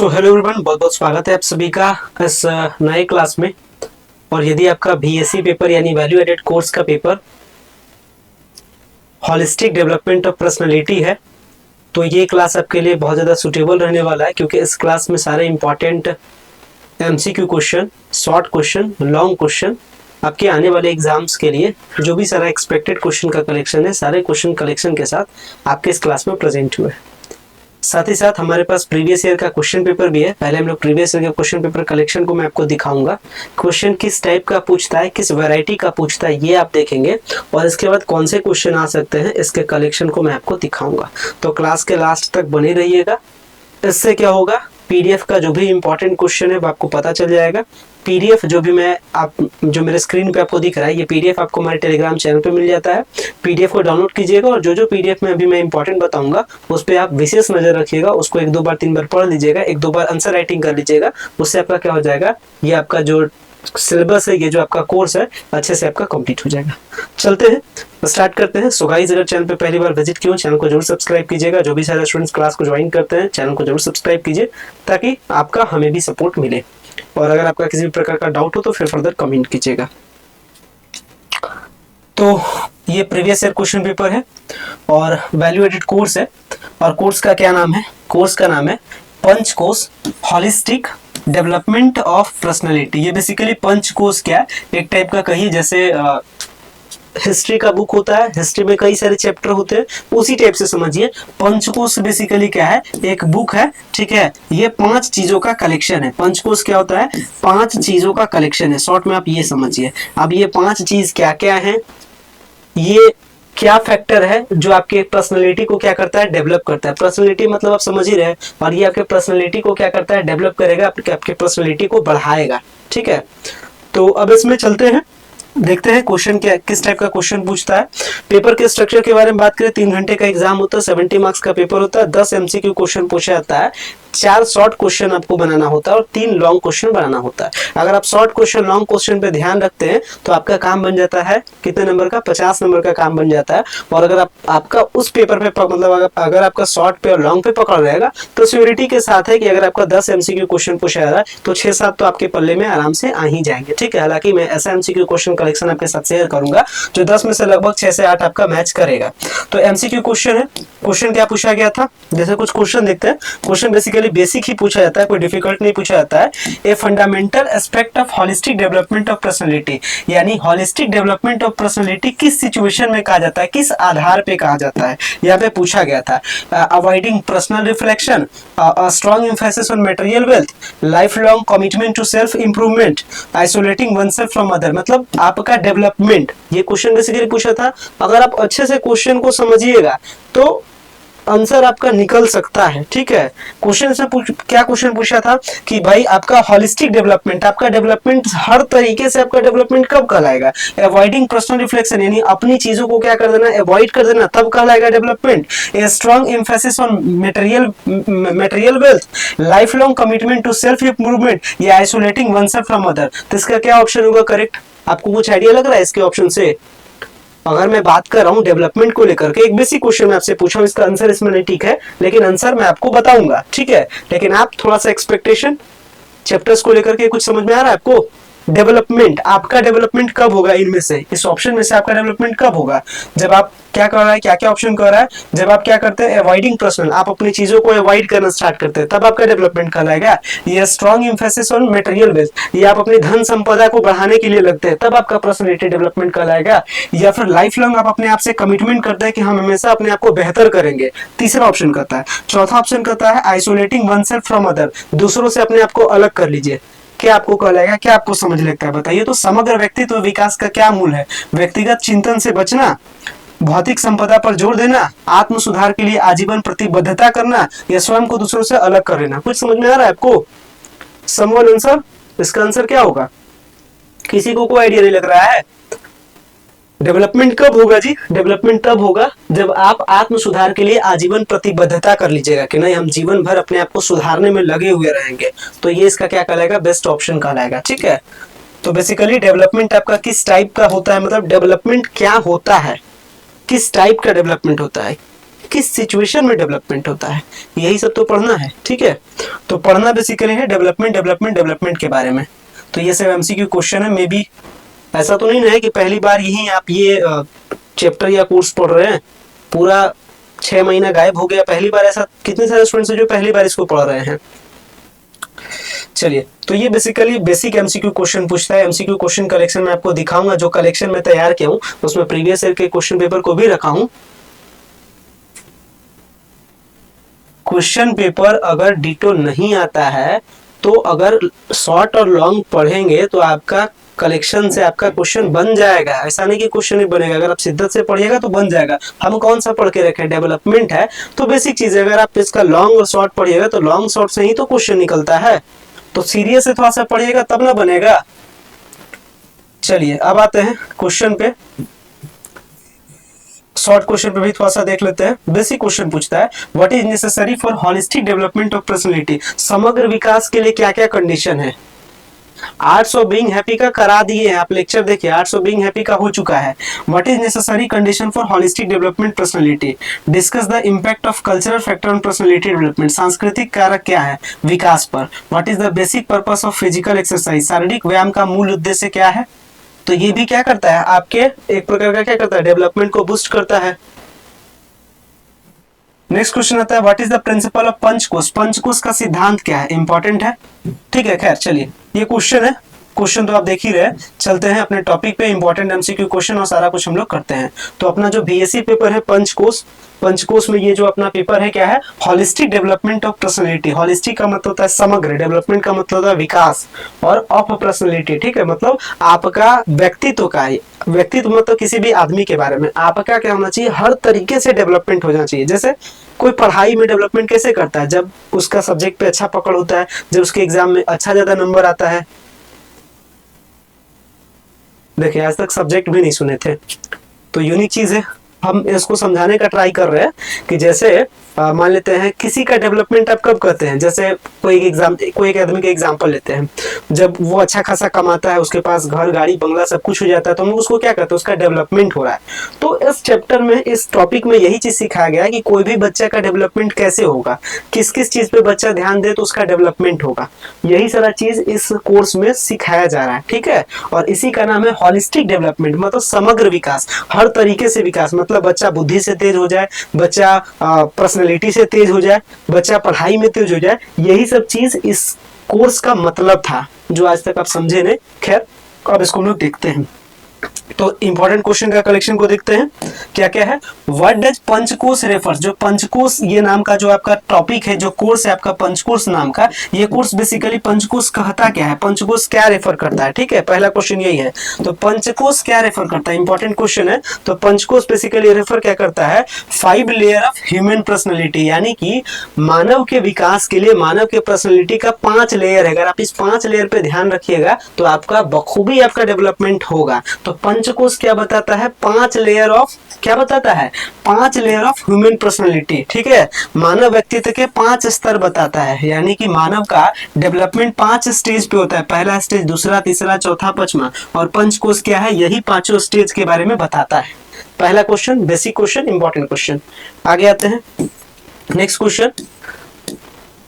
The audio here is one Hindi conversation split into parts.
सो हेलो एवरीवन, बहुत बहुत स्वागत है आप सभी का इस नए क्लास में। और यदि आपका बीएससी पेपर यानी वैल्यू एडेड कोर्स का paper holistic development of personality है तो ये क्लास आपके लिए बहुत ज़्यादा सूटेबल रहने वाला है, क्योंकि इस क्लास में सारे important MCQ question, short question, long question आपके आने वाले एग्जाम्स के लिए जो भी सारा एक्सपेक्टेड क्वेश्चन का कलेक्शन है, सारे क्वेश्चन कलेक्शन के साथ आपके इस क्लास में प्रेजेंट हुए। साथ ही साथ हमारे पास प्रीवियस ईयर का क्वेश्चन पेपर भी है। पहले हम लोग प्रीवियस ईयर के क्वेश्चन पेपर कलेक्शन को मैं आपको दिखाऊंगा, क्वेश्चन किस टाइप का पूछता है, किस वैरायटी का पूछता है, ये आप देखेंगे। और इसके बाद कौन से क्वेश्चन आ सकते हैं, इसके कलेक्शन को मैं आपको दिखाऊंगा। तो क्लास के लास्ट तक बने रहिएगा। इससे क्या होगा, पीडीएफ का जो भी इंपॉर्टेंट क्वेश्चन है वो आपको पता चल जाएगा। पीडीएफ जो मेरे स्क्रीन पे आपको दिख रहा है, ये पीडीएफ आपको हमारे टेलीग्राम चैनल पे मिल जाता है। पीडीएफ को डाउनलोड कीजिएगा और जो पीडीएफ में अभी मैं इंपॉर्टेंट बताऊंगा उस पर आप विशेष नजर रखिएगा, उसको 1-2 बार 3 बार पढ़ लीजिएगा, 1-2 बार आंसर राइटिंग कर लीजिएगा। उससे आपका क्या हो जाएगा, ये आपका जो सिलेबस है, ये जो आपका कोर्स है, अच्छे से आपका कंप्लीट हो जाएगा। चलते हैं, स्टार्ट करते हैं। सो गाइस, अगर चैनल पे पहली बार विजिट किया हो, चैनल को जरूर सब्सक्राइब कीजिएगा। जो भी सारे स्टूडेंट्स क्लास को ज्वाइन करते हैं, चैनल को जरूर सब्सक्राइब कीजिए ताकि आपका हमें भी सपोर्ट मिले। और अगर आपका किसी भी प्रकार का डाउट हो तो फिर फर्दर कमेंट कीजिएगा। तो ये प्रीवियस ईयर क्वेश्चन पेपर है और वैल्यू एडेड कोर्स है। और कोर्स का क्या नाम है, कोर्स का नाम है पंचकोश हॉलिस्टिक डेवलपमेंट ऑफ पर्सनालिटी। ये बेसिकली पंचकोश क्या है, एक टाइप का कहिए जैसे हिस्ट्री का बुक होता है, हिस्ट्री में कई सारे चैप्टर होते हैं, उसी टाइप से समझिए। पंचकोश बेसिकली क्या है, एक बुक है, ठीक है। ये 5 चीजों का कलेक्शन है। पंचकोश क्या होता है, 5 चीजों का कलेक्शन है। शॉर्ट में आप ये समझिए। अब ये 5 चीज क्या क्या है, ये क्या फैक्टर है जो आपके पर्सनालिटी को क्या करता है, डेवलप करता है। पर्सनालिटी मतलब आप समझ ही रहे, और ये आपके पर्सनालिटी को क्या करता है, डेवलप करेगा, आपके पर्सनालिटी को बढ़ाएगा, ठीक है। तो अब इसमें चलते हैं, देखते हैं क्वेश्चन क्या, किस टाइप का क्वेश्चन पूछता है। पेपर के स्ट्रक्चर के बारे में बात करें, 3 घंटे का एग्जाम होता है, 70 मार्क्स का पेपर होता है, 10 एमसीक्यू क्वेश्चन पूछा जाता है, 4 शॉर्ट क्वेश्चन आपको बनाना होता है और 3 लॉन्ग क्वेश्चन बनाना होता है। अगर आप शॉर्ट क्वेश्चन, लॉन्ग क्वेश्चन पे ध्यान रखते हैं तो आपका काम बन जाता है कितने नंबर का, 50 नंबर का काम बन जाता है। और अगर आपका उस पेपर पे मतलब अगर आपका शॉर्ट पे और लॉन्ग पे पकड़ रहेगा तो श्योरिटी के साथ है कि अगर आपका 10 एमसीक्यू क्वेश्चन पूछा जा रहा है तो 6-7 तो आपके पल्ले में आराम से आ ही जाएंगे, ठीक है। हालांकि मैं ऐसा एमसीक्यू क्वेश्चन कलेक्शन आपके साथ शेयर करूंगा जो 10 में से लगभग 6 से 8 आपका मैच करेगा। तो एमसीक्यू क्वेश्चन है, क्वेश्चन क्या पूछा गया था, जैसे कुछ क्वेश्चन देखते हैं। क्वेश्चन बेसिकली बेसिक ही पूछा जाता है, कोई डिफिकल्ट नहीं पूछा जाता है। A fundamental aspect of holistic development of personality, यानी हॉलिस्टिक डेवलपमेंट ऑफ पर्सनालिटी किस सिचुएशन में कहा जाता है, किस आधार पे कहा जाता है, यहाँ पे पूछा गया था। Avoiding personal reflection, strong emphasis on material wealth, life long commitment to self improvement, isolating oneself from other. मतलब आपका डेवलपमेंट, ये क्वेश्चन बेसिकली पूछा था। अगर आप अच्छे से क्वेश्चन को समझिएगा तो आंसर आपका निकल सकता है, ठीक है। क्वेश्चन से क्या क्वेश्चन पूछा था कि भाई आपका हॉलिस्टिक डेवलपमेंट, आपका डेवलपमेंट हर तरीके से आपका डेवलपमेंट कब कहलाएगा। अवॉइडिंग पर्सनल रिफ्लेक्शन, यानी अपनी चीजों को क्या कर देना, अवॉइड कर देना, तब कहलाएगा development. A strong emphasis on material wealth, life long commitment to self improvement, या आइसोलेटिंग वनसेल्फ फ्रॉम अदर। तो इसका क्या ऑप्शन होगा करेक्ट, आपको कुछ आइडिया लग रहा है इसके ऑप्शन से। अगर मैं बात कर रहा हूं डेवलपमेंट को लेकर के, एक बेसिक क्वेश्चन मैं आपसे पूछा हूं, इसका आंसर इसमें नहीं ठीक है, लेकिन आंसर मैं आपको बताऊंगा, ठीक है। लेकिन आप थोड़ा सा एक्सपेक्टेशन चैप्टर्स को लेकर के कुछ समझ में आ रहा है आपको। डेवलपमेंट, आपका डेवलपमेंट कब होगा, इनमें से, इस ऑप्शन में से आपका डेवलपमेंट कब होगा, जब आप क्या कर रहा है, क्या क्या ऑप्शन कर रहा है, जब आप क्या करते हैं, अवॉइडिंग पर्सनल, आप अपनी चीजों को अवॉइड करना स्टार्ट करते हैं, तब आपका डेवलपमेंट कहलाएगा। ये strong emphasis on material wealth, ये आप अपनी धन संपदा को बढ़ाने के लिए लगते हैं, तब आपका पर्सनैलिटी डेवलपमेंट कहलाएगा। या फिर लाइफ लॉन्ग आप अपने आप से कमिटमेंट करते हैं कि हम हमेशा अपने आप को बेहतर करेंगे, तीसरा ऑप्शन कहता है। चौथा ऑप्शन कहता है आइसोलेटिंग वनसेल्फ फ्रॉम अदर, दूसरों से अपने आप को अलग कर लीजिए। क्या आपको कहलाएगा, क्या आपको समझ लगता है, बताइए। तो समग्र व्यक्तित्व विकास का क्या मूल है, व्यक्तिगत चिंतन से बचना, भौतिक संपदा पर जोर देना, आत्म सुधार के लिए आजीवन प्रतिबद्धता करना, या स्वयं को दूसरों से अलग कर लेना। कुछ समझ में आ रहा है आपको, समवन आंसर, इसका आंसर क्या होगा, किसी को कोई आइडिया नहीं लग रहा है। डेवलपमेंट कब होगा जी, डेवलपमेंट तब होगा जब आप आत्म सुधार के लिए आजीवन प्रतिबद्धता कर लीजिएगा कि नहीं हम जीवन भर अपने आप को सुधारने में लगे हुए रहेंगे, तो ये इसका क्या कहलाएगा, बेस्ट ऑप्शन कहलाएगा, ठीक है। तो बेसिकली डेवलपमेंट आपका किस टाइप का होता है, मतलब डेवलपमेंट क्या होता है, किस टाइप का डेवलपमेंट होता है, किस सिचुएशन में डेवलपमेंट होता है, यही सब तो पढ़ना है। ठीक है, तो पढ़ना बेसिकली है डेवलपमेंट के बारे में। तो ये सब एमसीक्यू क्वेश्चन है। मे बी ऐसा तो नहीं है कि पहली बार यही आप ये चैप्टर या कोर्स पढ़ रहे हैं, पूरा 6 महीना गायब हो गया। पहली बार ऐसा कितने सारे स्टूडेंट्स हैं जो पहली बार इसको पढ़ रहे हैं। चलिए, तो ये बेसिकली बेसिक एमसीक्यू क्वेश्चन पूछता है। एमसीक्यू क्वेश्चन कलेक्शन में आपको दिखाऊंगा, जो कलेक्शन में तैयार किया हूं उसमें प्रीवियस ईयर के क्वेश्चन पेपर को भी रखा हूं। क्वेश्चन पेपर अगर डिटो नहीं आता है तो अगर शॉर्ट और लॉन्ग पढ़ेंगे तो आपका कलेक्शन से आपका क्वेश्चन बन जाएगा। ऐसा नहीं कि क्वेश्चन नहीं बनेगा, अगर आप शिद्दत से पढ़िएगा तो बन जाएगा। हम कौन सा पढ़ के रखे, डेवलपमेंट है तो बेसिक चीज है। अगर आप इसका लॉन्ग और शॉर्ट पढ़िएगा तो लॉन्ग शॉर्ट से ही तो क्वेश्चन निकलता है, तो सीरियस से थोड़ा सा पढ़िएगा तब ना बनेगा। चलिए अब आते हैं क्वेश्चन पे। शॉर्ट क्वेश्चन पे भी थोड़ा सा देख लेते हैं। बेसिक क्वेश्चन पूछता है what is necessary for holistic development of personality. समग्र विकास के लिए क्या क्या कंडीशन है। आर्ट्स ऑफ बीइंग हैप्पी का करा दिए हैं आप, लेक्चर देखिए, आर्ट्स ऑफ बीइंग हैप्पी का हो चुका है। What is necessary condition for holistic development personality. Discuss the impact of cultural factor on personality development. सांस्कृतिक कारक क्या है विकास पर। What is the basic purpose of physical exercise. शारीरिक व्यायाम का मूल उद्देश्य क्या है। तो ये भी क्या करता है, आपके एक प्रकार का क्या करता है, डेवलपमेंट को बूस्ट करता है। नेक्स्ट क्वेश्चन आता है what is the principle of panchakosha. पंचकोश का सिद्धांत क्या है, इंपॉर्टेंट है। ठीक है, खैर चलिए, ये क्वेश्चन है। क्वेश्चन तो आप देख ही रहे। चलते हैं अपने टॉपिक पे, इंपॉर्टेंट एमसीक्यू क्वेश्चन और सारा कुछ हम लोग करते हैं। तो अपना जो बीएससी पेपर है पंचकोश, पंचकोश में ये जो अपना पेपर है क्या है, holistic development of personality. Holistic का मतलब होता है समग्र, डेवलपमेंट का मतलब होता है विकास, और ऑफ पर्सनालिटी, ठीक है, मतलब आपका व्यक्तित्व का, व्यक्तित्व मतलब किसी भी आदमी के बारे में आपका क्या होना चाहिए, हर तरीके से डेवलपमेंट होना चाहिए। जैसे कोई पढ़ाई में डेवलपमेंट कैसे करता है, जब उसका सब्जेक्ट पे अच्छा पकड़ होता है, जब उसके एग्जाम में अच्छा ज्यादा नंबर आता है। देखिए आज तक सब्जेक्ट भी नहीं सुने थे, तो यूनिक चीज है। हम इसको समझाने का ट्राई कर रहे हैं कि जैसे मान लेते हैं किसी का डेवलपमेंट आप कब करते हैं। जैसे कोई एक आदमी का एग्जांपल लेते हैं, जब वो अच्छा खासा कमाता है, उसके पास घर गाड़ी बंगला सब कुछ हो जाता है, तो हम लोग उसको क्या करते हैं, उसका डेवलपमेंट हो रहा है। तो इस चैप्टर में, इस टॉपिक में यही चीज सिखाया गया है कि कोई भी बच्चा का डेवलपमेंट कैसे होगा, किस किस चीज पे बच्चा ध्यान दे तो उसका डेवलपमेंट होगा। यही सारा चीज इस कोर्स में सिखाया जा रहा है, ठीक है। और इसी का नाम है होलिस्टिक डेवलपमेंट, मतलब समग्र विकास, हर तरीके से विकास। मतलब बच्चा बुद्धि से तेज हो जाए, बच्चा पर्सनैलिटी से तेज हो जाए, बच्चा पढ़ाई में तेज हो जाए, यही सब चीज इस कोर्स का मतलब था, जो आज तक आप समझे नहीं। खैर अब इसको हम लोग देखते हैं। तो इंपॉर्टेंट क्वेश्चन का कलेक्शन को देखते हैं, क्या क्या है। What does panchakosha refers. जो पंचकोश ये नाम का जो आपका टॉपिक है, जो कोर्स है आपका पंचकोश नाम का, ये कोर्स बेसिकली पंचकोश कहता क्या है, पंचकोश क्या रेफर करता है, ठीक है। पहला क्वेश्चन यही है, तो पंचकोश क्या रेफर करता है, इंपॉर्टेंट क्वेश्चन है। तो पंचकोश बेसिकली रेफर क्या करता है, 5 लेयर ऑफ ह्यूमन पर्सनैलिटी, यानी कि मानव के विकास के लिए मानव के पर्सनैलिटी का 5 लेयर है। अगर आप इस 5 लेयर पे ध्यान रखिएगा तो आपका बखूबी आपका डेवलपमेंट होगा। तो पंचकोश क्या बताता है, 5 लेयर ऑफ, क्या बताता है, 5 लेयर ऑफ ह्यूमन पर्सनैलिटी, ठीक है। मानव व्यक्तित्व के 5 स्तर बताता है, यानी कि मानव का डेवलपमेंट 5 स्टेज पे होता है। पहला स्टेज, दूसरा, तीसरा, चौथा, पांचवा, और पंचकोश क्या है, यही 5 स्टेज के बारे में बताता है। पहला question basic question, important question. आगे आते हैं नेक्स्ट क्वेश्चन,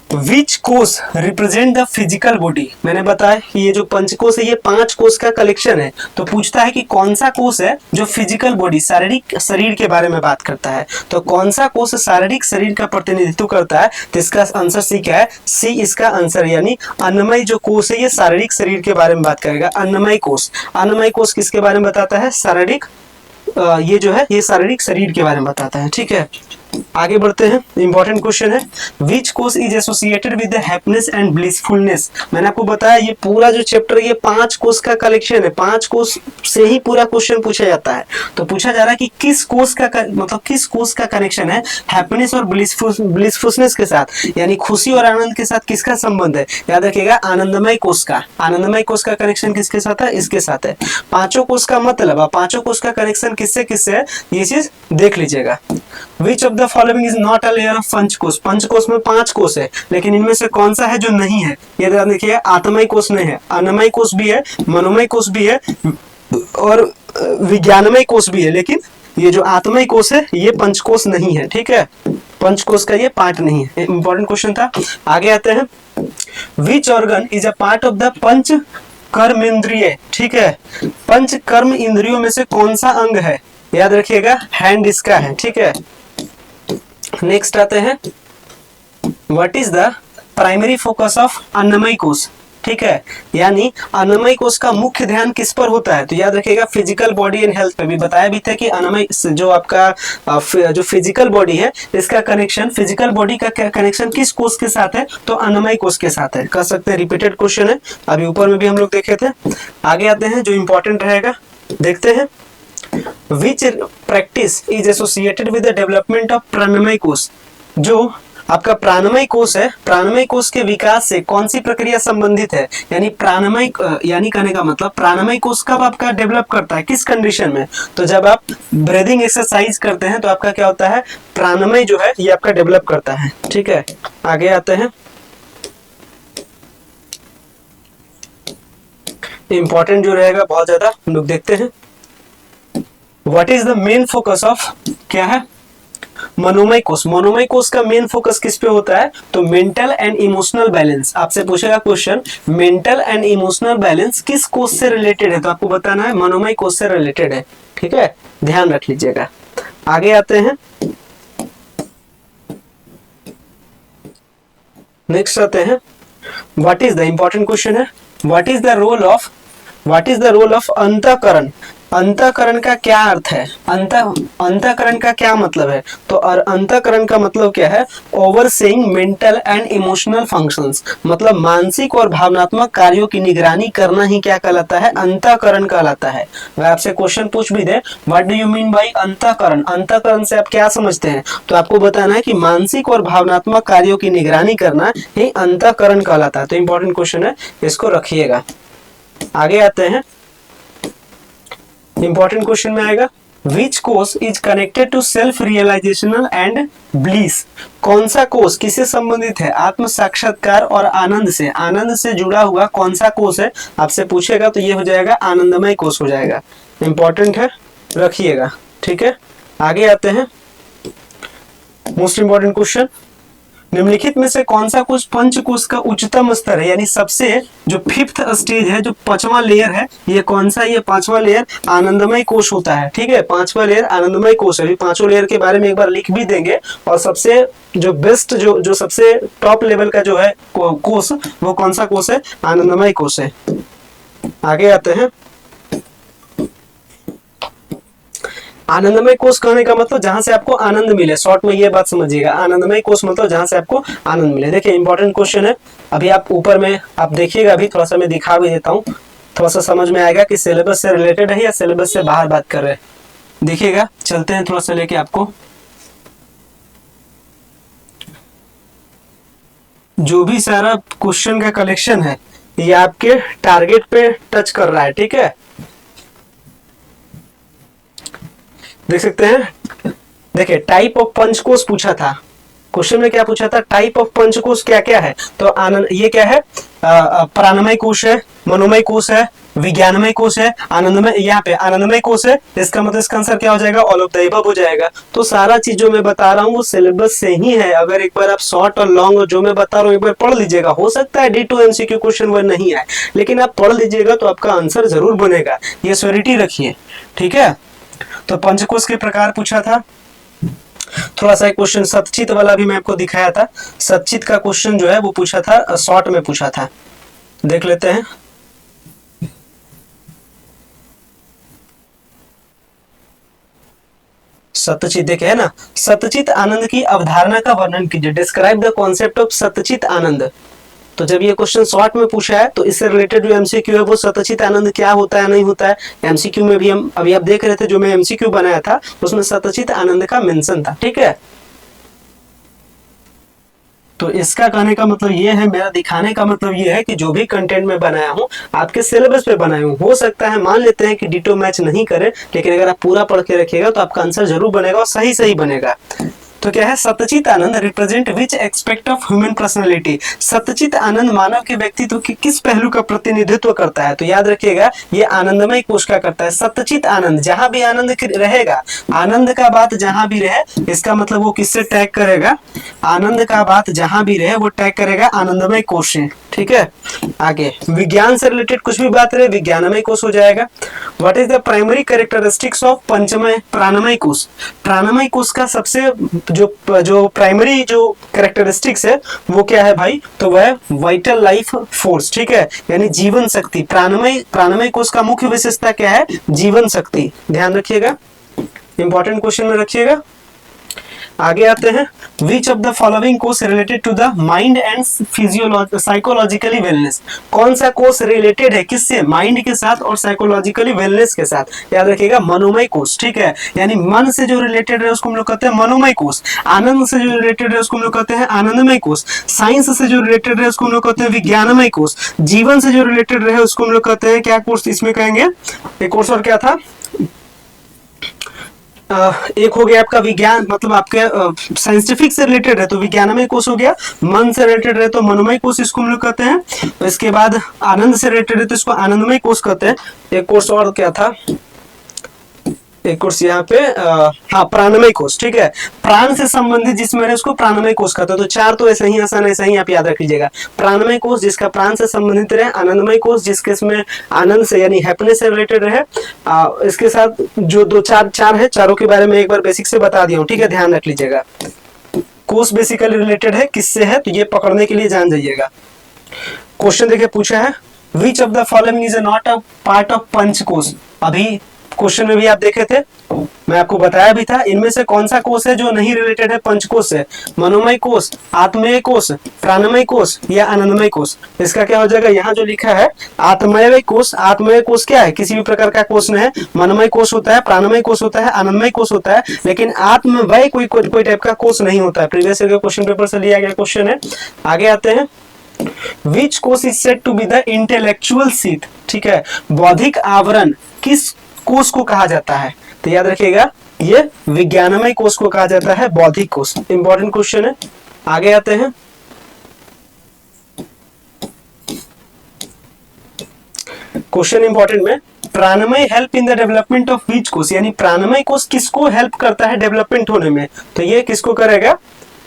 विच कोश रिप्रेजेंट द फिजिकल बॉडी। मैंने बताया कि ये जो पंचकोश है ये 5 कोश का कलेक्शन है। तो पूछता है कि कौन सा कोश है जो फिजिकल बॉडी, शारीरिक शरीर के बारे में बात करता है। तो कौन सा कोश शारीरिक शरीर का प्रतिनिधित्व करता है, तो इसका आंसर सी क्या है, सी इसका आंसर, यानी अन्नमय जो कोश है ये शारीरिक शरीर के बारे में बात करेगा। अन्नमय कोश, अन्नमय कोश किसके बारे में बताता है, शारीरिक, ये जो है ये शारीरिक शरीर के बारे में बताता है, ठीक है। आगे बढ़ते हैं, इंपॉर्टेंट क्वेश्चन है, विच kosha is associated with the happiness and blissfulness. मैंने आपको बताया ये पूरा जो चैप्टर ये 5 कोश का कलेक्शन है, 5 कोश से ही पूरा क्वेश्चन पूछा जाता है। तो पूछा जा रहा है कि किस कोश का मतलब किस कोश का कनेक्शन है हैप्पीनेस और ब्लिसफुलनेस के साथ, यानी खुशी और आनंद के साथ किसका संबंध है। याद रखिएगा आनंदमय कोश का, आनंदमय कोश का कनेक्शन किसके साथ है, इसके साथ है। 5 कोश का मतलब, 5 कोश का कनेक्शन किससे किससे है, ये चीज देख लीजिएगा। Which of the following is not a layer of पंचकोश। पंचकोश में 5 कोश है, लेकिन इनमें से कौन सा है जो नहीं है, ये ध्यान देखिए, आत्मय कोश नहीं है, अन्नमय कोश भी है, मनोमय कोश भी है और विज्ञानमय कोश भी है, लेकिन ये जो आत्मय कोश है ये पंचकोश नहीं है, ठीक है, पंचकोश का ये पार्ट नहीं है। इंपॉर्टेंट क्वेश्चन था। आगे आते हैं, which organ is a part of the pancha karmendriya, ठीक है, पंच कर्म इंद्रियों में से कौन सा अंग है, याद रखिएगा हैंड इसका है, ठीक है। नेक्स्ट आते हैं, what is the primary focus of annamaya kosha, ठीक है, यानी अन्नमय कोश का मुख्य ध्यान किस पर होता है, तो याद रखिएगा फिजिकल बॉडी एंड हेल्थ पे भी बताया भी था कि अन्नमय जो आपका जो फिजिकल बॉडी है इसका कनेक्शन, फिजिकल बॉडी का कनेक्शन किस कोश के साथ है, तो अन्नमय कोश के साथ है। कर सकते हैं, रिपीटेड क्वेश्चन है, अभी ऊपर में भी हम लोग देखे थे। आगे आते हैं, जो इंपॉर्टेंट रहेगा देखते हैं, which practice is associated with the development of pranamaya kosha, जो आपका प्राणमय कोश है, प्राणमय कोश के विकास से कौन सी प्रक्रिया संबंधित है, यानी प्राणमय, यानी कहने का मतलब प्राणमय कोश कब आपका डेवलप करता है, किस कंडीशन में, तो जब आप ब्रीदिंग एक्सरसाइज करते हैं तो आपका क्या होता है, प्राणमय जो है ये आपका डेवलप करता है, ठीक है। आगे आते हैं, इंपॉर्टेंट जो रहेगा बहुत ज्यादा हम लोग देखते हैं, what is the main focus of, क्या है, मनोमय कोश। मनोमय कोश का मेन फोकस किस पे होता है, तो मेंटल एंड इमोशनल बैलेंस। आपसे पूछेगा question, mental and emotional balance किस कोश से रिलेटेड है, तो आपको बताना है मनोमय कोश से रिलेटेड है, ठीक है, ध्यान रख लीजिएगा। आगे आते हैं, नेक्स्ट आते हैं, what is the, important question है, what is the role of antahkarana. अंतःकरण का क्या अर्थ है, अंतःकरण का क्या मतलब है, तो अंतःकरण का मतलब क्या है, overseeing mental and emotional functions, मतलब मानसिक और भावनात्मक कार्यों की निगरानी करना ही क्या कहलाता है, अंतःकरण कहलाता है। अगर आपसे क्वेश्चन पूछ भी दे, what do you mean by antahkarana, अंतःकरण से आप क्या समझते हैं, तो आपको बताना है कि मानसिक और भावनात्मक कार्यों की निगरानी करना ही अंतःकरण कहलाता है। तो इंपॉर्टेंट क्वेश्चन है, इसको रखिएगा। आगे आते हैं, इंपॉर्टेंट क्वेश्चन में आएगा, which kosha is connected to self realisational and bliss. कौन सा कोश किससे संबंधित है, आत्म साक्षात्कार और आनंद से जुड़ा हुआ कौन सा कोश है, आपसे पूछेगा तो ये हो जाएगा आनंदमय कोश हो जाएगा। इंपॉर्टेंट है, रखिएगा, ठीक है। आगे आते हैं, मोस्ट इंपॉर्टेंट क्वेश्चन, निम्नलिखित में से कौन सा कोश पंचकोश का उच्चतम स्तर है, यानी सबसे जो फिफ्थ स्टेज है, जो पांचवा लेयर है, ये कौन सा, ये पांचवा लेयर आनंदमय कोश होता है, ठीक है, पांचवा लेयर आनंदमय कोश है। पांचों लेयर के बारे में एक बार लिख भी देंगे, और सबसे जो बेस्ट जो सबसे टॉप लेवल का जो है कोश, वो कौन सा कोश है, आनंदमय कोश है। आगे आते हैं, आनंदमय कोश कहने का मतलब जहां से आपको आनंद मिले, शॉर्ट में ये बात समझिएगा, आनंदमय कोश मतलब जहां से आपको आनंद मिले। देखिए इंपॉर्टेंट क्वेश्चन है, अभी आप ऊपर में आप देखिएगा, अभी थोड़ा सा मैं दिखा भी देता हूँ, थोड़ा सा समझ में आएगा कि सिलेबस से रिलेटेड है या सिलेबस से बाहर बात कर रहे हैं। देखिएगा, चलते हैं थोड़ा सा लेके आपको, जो भी सारा क्वेश्चन का कलेक्शन है ये आपके टारगेट पे टच कर रहा है, ठीक है, देख सकते हैं। देखिए टाइप ऑफ पंचकोश पूछा था, क्वेश्चन में क्या पूछा था, टाइप ऑफ पंचकोश क्या क्या है, तो आनंद, ये क्या है, प्राणमय कोश है, मनोमय कोश है, विज्ञानमय कोश है, आनंदमय, यहाँ पे आनंदमय कोश है, इसका मतलब इसका आंसर क्या हो जाएगा, ऑल ऑफ द अबव हो जाएगा। तो सारा चीज जो मैं बता रहा हूँ वो सिलेबस से ही है, अगर एक बार आप शॉर्ट और लॉन्ग जो मैं बता रहा हूँ एक बार पढ़ लीजिएगा, हो सकता है D2 MCQ क्वेश्चन वो नहीं आए, लेकिन आप पढ़ लीजिएगा तो आपका आंसर जरूर बनेगा, ये श्योरिटी रखिए, ठीक है। तो पंचकोश के प्रकार पूछा था, थोड़ा सा एक क्वेश्चन सतचित वाला भी मैं आपको दिखाया था, सतचित का क्वेश्चन जो है वो पूछा था, शॉर्ट में पूछा था, देख लेते हैं। सतचित देखे है ना, सतचित आनंद की अवधारणा का वर्णन कीजिए, describe the concept of satchit आनंद। तो जब ये क्वेश्चन शॉर्ट में पूछा है तो इससे रिलेटेड जो एमसीक्यू है वो सतचित आनंद क्या होता है नहीं होता है, एमसीक्यू में भी हम अभी आप देख रहे थे, जो मैं एमसीक्यू बनाया था उसमें सतचित आनंद का मेंशन था, ठीक है। तो इसका कहने का मतलब ये है, मेरा दिखाने का मतलब ये है कि जो भी कंटेंट मैं बनाया हूँ आपके सिलेबस पे बनाया हूँ, हो सकता है मान लेते हैं कि डिटो मैच नहीं करे, लेकिन अगर आप पूरा पढ़ के रखिएगा तो आपका आंसर जरूर बनेगा और सही सही बनेगा। तो क्या है, satyachit ananda represent which aspect of human personality. सत्यचित आनंद मानव के व्यक्तित्व के किस पहलू का प्रतिनिधित्व करता है? तो याद रखिएगा ये आनंदमय कोश का करता है। सत्यचित आनंद, जहां भी आनंद रहेगा, आनंद का बात जहां भी रहे, इसका मतलब वो किससे टैग करेगा? आनंद का बात जहां भी रहे वो टैग करेगा आनंदमय कोश से। ठीक है, आगे विज्ञान से रिलेटेड कुछ भी बात रहे विज्ञानमय कोश हो जाएगा। What is the primary characteristics of panchamaya pranamaya kosha? प्राणमय कोश का सबसे जो प्राइमरी जो कैरेक्टरिस्टिक्स है वो क्या है भाई? तो वह है वाइटल लाइफ फोर्स। ठीक है, यानी जीवन शक्ति। प्राणमय कोश का मुख्य विशेषता क्या है? जीवन शक्ति। ध्यान रखिएगा, इंपॉर्टेंट क्वेश्चन में रखिएगा। आगे आते हैं, which of the following course related to the mind and psychologically wellness? कौन सा कोर्स रिलेटेड है किससे? माइंड के साथ और साइकोलॉजिकली वेलनेस के साथ। याद रखिएगा मनोमय कोर्स। ठीक है, यानी मन से जो रिलेटेड है उसको हम लोग कहते हैं मनोमय कोर्स। आनंद से जो रिलेटेड है उसको हम लोग कहते हैं आनंदमय कोर्स। साइंस से जो रिलेटेड है उसको हम लोग कहते हैं विज्ञानमय कोर्स। जीवन से जो रिलेटेड रहे उसको हम लोग कहते हैं क्या कोर्स इसमें कहेंगे? एक कोर्स और क्या था? एक हो गया आपका विज्ञान, मतलब आपके साइंटिफिक से रिलेटेड है तो विज्ञानमय कोश हो गया। मन से रिलेटेड है तो मनोमय कोश इसको हम लोग कहते हैं। तो इसके बाद आनंद से रिलेटेड है तो इसको आनंदमय कोश कहते हैं। एक कोर्स और क्या था? एक कोर्स यहाँ पे हाँ प्राणमय कोश। ठीक है, प्राण से संबंधित जिसमें रहे उसको प्राणमय कोश कहते हैं। तो चार तो ऐसे ही आसान, ऐसा ही आप याद रख लीजिएगा। प्राणमय कोश जिसका प्राण से संबंधित रहे, आनंदमय कोश जिसके इसमें आनंद से यानी हैप्पीनेस से रिलेटेड रहे। इसके साथ जो दो चार है, चारों के बारे में एक बार बेसिक से बता दिया हूँ। ठीक है, ध्यान रख लीजिएगा। कोश बेसिकली रिलेटेड है किससे है, तो ये पकड़ने के लिए जान जाइएगा। क्वेश्चन देखिए पूछा है, which of the following is not a part of panchakosha? अभी क्वेश्चन में भी आप देखे थे, मैं आपको बताया भी था, इनमें से कौन सा कोश है जो नहीं रिलेटेड है पंचकोश से? मनोमय कोश, आत्मय कोश, प्राणमय कोश या आनंदमय कोश? इसका क्या हो जाएगा? यहाँ जो लिखा है आत्मय कोश। आत्मय कोश क्या है? किसी भी प्रकार का कोश नहीं है। मनोमय कोश होता है, प्राणमय कोश होता है, आनंदमय कोश होता है, लेकिन आत्मवय कोई टाइप का कोश नहीं होता है। प्रीवियस ईयर के क्वेश्चन पेपर से लिया गया क्वेश्चन है। आगे आते हैं, which kosha is said to be the intellectual seat? ठीक है, बौद्धिक आवरण किस कोश को कहा जाता है? तो याद रखिएगा ये विज्ञानमय कोश को कहा जाता है, बौद्धिक कोश। इंपॉर्टेंट क्वेश्चन है। आगे आते हैं, क्वेश्चन इंपॉर्टेंट में, pranamaya help in the development of which kosha? यानी प्राणमय कोश किसको हेल्प करता है डेवलपमेंट होने में? तो ये किसको करेगा?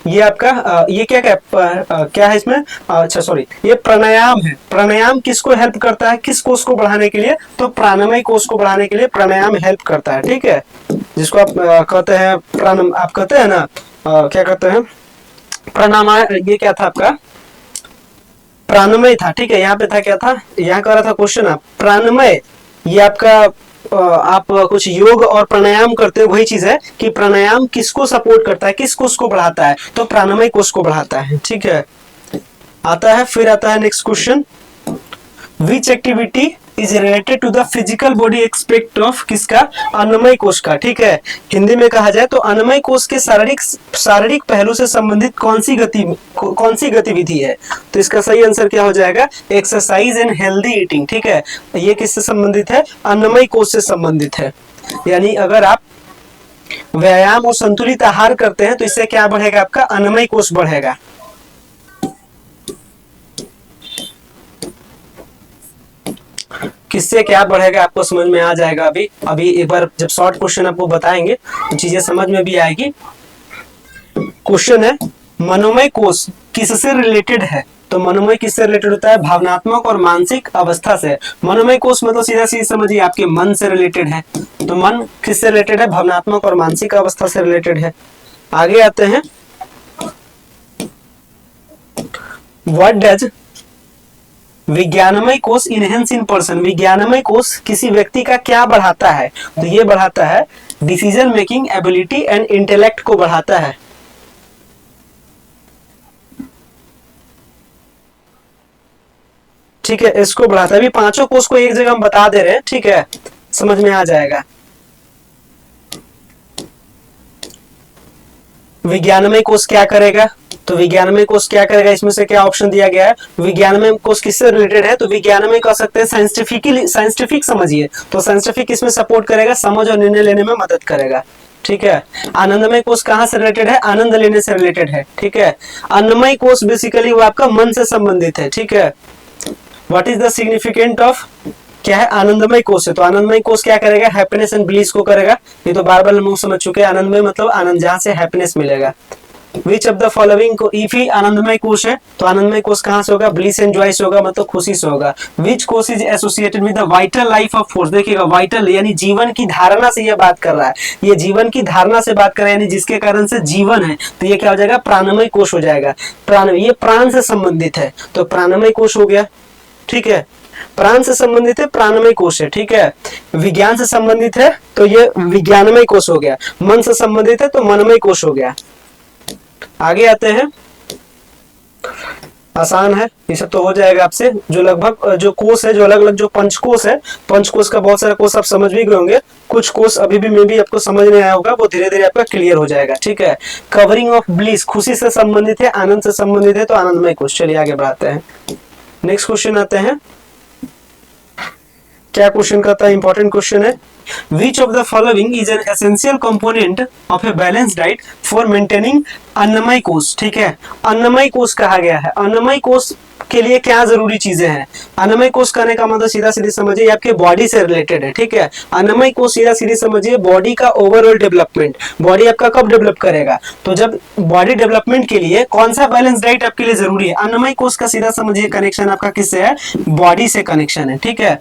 ये आपका ये क्या है इसमें? अच्छा सॉरी, ये प्राणायाम है। प्राणायाम किसको हेल्प करता है? किस कोश को बढ़ाने के लिए? तो प्राणमय कोश को बढ़ाने के लिए प्राणायाम हेल्प करता है। ठीक है, जिसको आप कहते हैं प्राणम, आप कहते हैं ना क्या कहते हैं प्राणायाम। ये क्या था आपका? प्राणमय था। ठीक है, यहाँ पे था क्या था? यहाँ कह रहा था क्वेश्चन आप प्राणमय, ये आपका आप कुछ योग और प्राणायाम करते हो, वही चीज है कि प्राणायाम किसको सपोर्ट करता है, किस कोश को बढ़ाता है? तो प्राणमय कोश को बढ़ाता है। ठीक है, आता है फिर आता है next question, which activity is related to the physical body expect of किसका? अन्नमय कोश का। ठीक है, हिंदी में कहा जाए तो अन्नमय कोश के शारीरिक पहलू से संबंधित कौन सी गतिविधि है? तो इसका सही आंसर क्या हो जाएगा? Exercise and healthy eating. ठीक है, ये किससे संबंधित है? अन्नमय कोश से संबंधित है। यानी अगर आप व्यायाम और संतुलित आहार करते हैं तो इससे क्या बढ़ेगा? आपका अन्नमय कोश बढ़ेगा। किससे क्या बढ़ेगा आपको समझ में आ जाएगा। अभी एक बार जब शॉर्ट क्वेश्चन आपको बताएंगे तो चीजें समझ में भी आएगी। क्वेश्चन है, मनोमय कोश किससे रिलेटेड है? तो मनोमय किससे रिलेटेड होता है? भावनात्मक और मानसिक अवस्था से। मनोमय कोश मतलब सीधा सीधा समझिए आपके मन से रिलेटेड है। तो मन किससे रिलेटेड है? भावनात्मक और मानसिक अवस्था से रिलेटेड है। आगे आते हैं, व्हाट डज विज्ञानमय कोश इनहेंस इन पर्सन? विज्ञानमय कोश किसी व्यक्ति का क्या बढ़ाता है? तो ये बढ़ाता है decision making ability and intellect को बढ़ाता है। ठीक है, इसको बढ़ाता है। अभी पांचों कोश को एक जगह हम बता दे रहे हैं। ठीक है, समझ में आ जाएगा। विज्ञानमय कोश क्या करेगा? तो विज्ञानमय कोश क्या करेगा? इसमें से क्या ऑप्शन दिया गया है? विज्ञानमय कोश किससे रिलेटेड है? तो विज्ञानमय कह सकते हैं साइंटिफिक समझिए। तो साइंटिफिक इसमें सपोर्ट करेगा, समझ और निर्णय लेने में मदद करेगा। ठीक है। आनंदमय कोष कहाँ से रिलेटेड है? आनंद लेने से रिलेटेड है, ठीक है। अन्नमय कोष बेसिकली वो आपका मन से संबंधित है, ठीक है। What is the significant of, क्या है? आनंदमय कोष है, तो आनंदमय कोष क्या करेगा? हैप्पीनेस एंड ब्लिस को करेगा। ये तो बार बार हम लोग समझ चुके हैं। आनंदमय मतलब आनंद, जहां से हैप्पीनेस मिलेगा। विच ऑफ द फॉलोइंग को, इफ ही आनंदमय कोष है तो आनंदमय कोष कहां से होगा? ब्लिस एंड जॉय से होगा, मतलब खुशी से होगा। विच कोष is associated with the vital life of force? देखिएगा वाइटल यानी जीवन की धारणा से ये बात कर रहा है, ये जीवन की धारणा से बात कर रहा है, यानी जिसके कारण से जीवन है, तो ये क्या हो जाएगा? प्राणमय कोष हो जाएगा। प्राण, ये प्राण से संबंधित है तो प्राणमय कोष हो गया, ठीक है। प्राण से संबंधित है, प्राणमय कोष है, ठीक है। विज्ञान से संबंधित है तो ये विज्ञानमय कोष हो गया। मन से संबंधित है तो मनमय कोष हो गया। आगे आते हैं, आसान है ये सब तो हो जाएगा आपसे। जो लगभग जो कोष है, जो अलग अलग जो पंचकोश है, पंचकोश का बहुत सारा कोष आप समझ भी गए होंगे। कुछ कोष अभी भी मे भी आपको समझ नहीं आया होगा, वो धीरे धीरे आपका क्लियर हो जाएगा, ठीक है। कवरिंग ऑफ ब्लिस, खुशी से संबंधित है, आनंद से संबंधित है, तो आनंदमय कोष। चलिए आगे बढ़ाते हैं। नेक्स्ट क्वेश्चन आते हैं। क्या क्वेश्चन करता है? इंपॉर्टेंट क्वेश्चन है। Which of the following is an essential component of a balanced diet for maintaining अन्नमय कोष? ठीक है, अन्नमय कोष कहा गया है। अन्नमय कोष के लिए क्या जरूरी चीजें हैं? अन्नमय कोष कहने का मतलब सीधा सीधी समझिए आपके बॉडी से रिलेटेड है, ठीक है। अन्नमय कोष सीधा सीधी समझिए बॉडी का ओवरऑल डेवलपमेंट। बॉडी आपका कब डेवलप करेगा? तो जब बॉडी डेवलपमेंट के लिए कौन सा बैलेंस डाइट आपके लिए जरूरी है? अन्नमय कोष का सीधा समझिए कनेक्शन आपका किससे है? बॉडी से कनेक्शन है, ठीक है।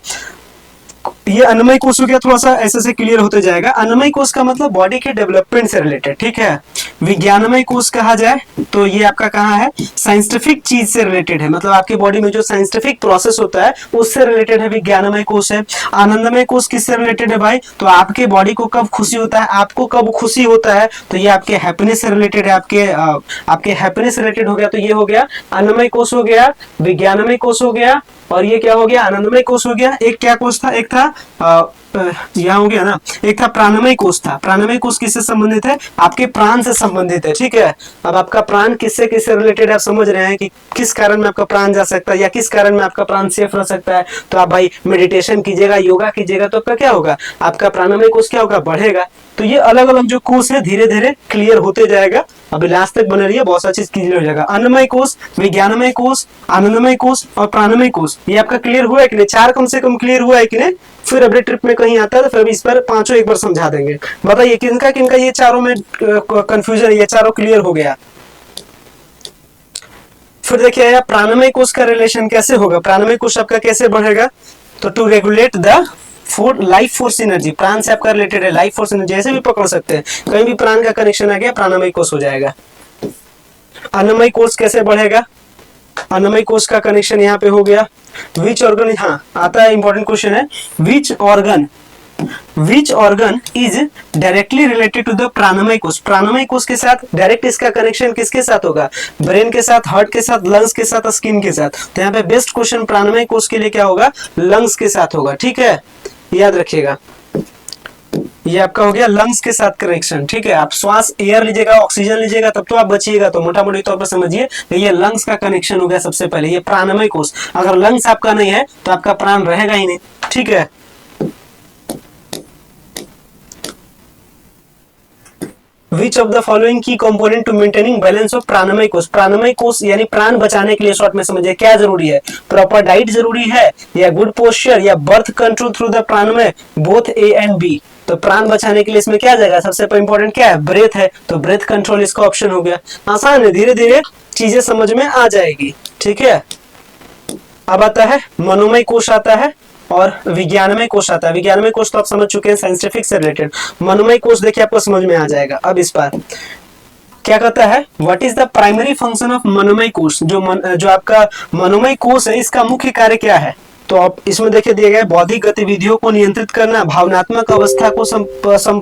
ये अन्नमय कोष हो गया, थोड़ा सा ऐसे से क्लियर होते जाएगा। अन्नमय कोष का मतलब बॉडी के डेवलपमेंट से रिलेटेड, ठीक है। विज्ञानमय कोष कहा जाए तो ये आपका कहाँ है? साइंटिफिक चीज से रिलेटेड है, मतलब आपकी बॉडी में जो साइंटिफिक प्रोसेस होता है उससे रिलेटेड है, विज्ञानमय कोष है। आनंदमय कोष किससे रिलेटेड है भाई? तो आपके बॉडी को कब खुशी होता है, आपको कब खुशी होता है, तो ये आपके हैप्पीनेस से रिलेटेड है, आपके हैप्पीनेस रिलेटेड हो गया, तो ये हो गया अन्नमय कोष हो गया, विज्ञानमय कोष हो गया, और ये क्या हो गया? आनंदमय कोष हो गया। एक क्या कोष था? एक था यहाँ हो गया ना, एक था प्राणमय कोष था। प्राणमय कोष किससे संबंधित है? आपके प्राण से संबंधित है, ठीक है। अब आपका प्राण किससे किससे रिलेटेड है, आप समझ रहे हैं कि किस कारण में आपका प्राण जा सकता है या किस कारण में आपका प्राण सेफ रह सकता है। तो आप भाई मेडिटेशन कीजिएगा, योगा कीजिएगा, तो आपका क्या होगा? आपका प्राणमय कोष क्या होगा? बढ़ेगा। तो ये अलग अलग जो कोष है धीरे धीरे क्लियर होते जाएगा। अभी लास्ट तक बने रहिए, बहुत सारी चीज क्लियर हो जाएगा। अन्नमय कोष, विज्ञानमय कोष, आनंदमय कोष और प्राणमय कोष, ये आपका क्लियर हुआ है कि नहीं? 4 कम से कम क्लियर हुआ है कि नहीं? फिर अगले ट्रिप में कहीं आता है तो फिर इस पर 5 एक बार समझा देंगे। बताइए किनका किनका ये चारों में कंफ्यूजन, ये चारों क्लियर हो गया? फिर देखिए प्राणमय कोष का रिलेशन कैसे होगा? प्राणमय कोष आपका कैसे बढ़ेगा? तो to regulate the life force energy, प्राण से आपका रिलेटेड है, लाइफ फोर्स एनर्जी ऐसे भी पकड़ सकते हैं, कहीं भी प्राण का कनेक्शन आ गया प्राणमय कोष हो जाएगा। अन्नमय कोष कैसे बढ़ेगा? अन्नमय कोष का कनेक्शन यहाँ पे हो गया। विच ऑर्गन, हाँ आता है, इंपॉर्टेंट क्वेश्चन है। Which organ is directly related to the pranamaya kosha? प्राणमय कोष के साथ डायरेक्ट इसका कनेक्शन किसके साथ होगा? ब्रेन के साथ, हार्ट के साथ, लंग्स के साथ, स्किन के साथ। तो यहाँ पे बेस्ट क्वेश्चन प्राणमय कोष के लिए क्या होगा? लंग्स के साथ होगा, ठीक है, याद रखिएगा। ये आपका हो गया लंग्स के साथ कनेक्शन, ठीक है। आप श्वास एयर लीजिएगा, ऑक्सीजन लीजिएगा, तब तो आप बचिएगा। तो मोटा मोटी तौर पर समझिए ये लंग्स का कनेक्शन हो गया सबसे पहले, ये प्राणमय कोष। अगर लंग्स आपका नहीं है तो आपका प्राण रहेगा ही नहीं, ठीक है। Which of the following key component to maintaining balance of प्राणमय kosha? प्राणमय कोष यानी प्राण बचाने के लिए शॉर्ट में समझिए क्या जरूरी है? प्रॉपर डाइट जरूरी है, या गुड पोस्चर, या birth control through the pranamaya, both A and B. तो प्राण बचाने के लिए इसमें क्या जाएगा? सबसे इंपॉर्टेंट क्या है? ब्रेथ है, तो ब्रेथ कंट्रोल इसका ऑप्शन हो गया। आसान है, धीरे धीरे चीजें समझ में आ जाएगी, ठीक है। अब आता है मनोमय कोष आता है और विज्ञानमय कोष आता है। विज्ञानमय कोष तो आप समझ चुके हैं, साइंटिफिक से रिलेटेड। मनोमय कोष देखिए आपको समझ में आ जाएगा। अब इस पर क्या कहता है? What is the primary function of manomaya kosha? जो आपका मनोमय कोष है इसका मुख्य कार्य क्या है? तो आप इसमें देखिए दिए गए बौद्धिक गतिविधियों को नियंत्रित करना, भावनात्मक अवस्था को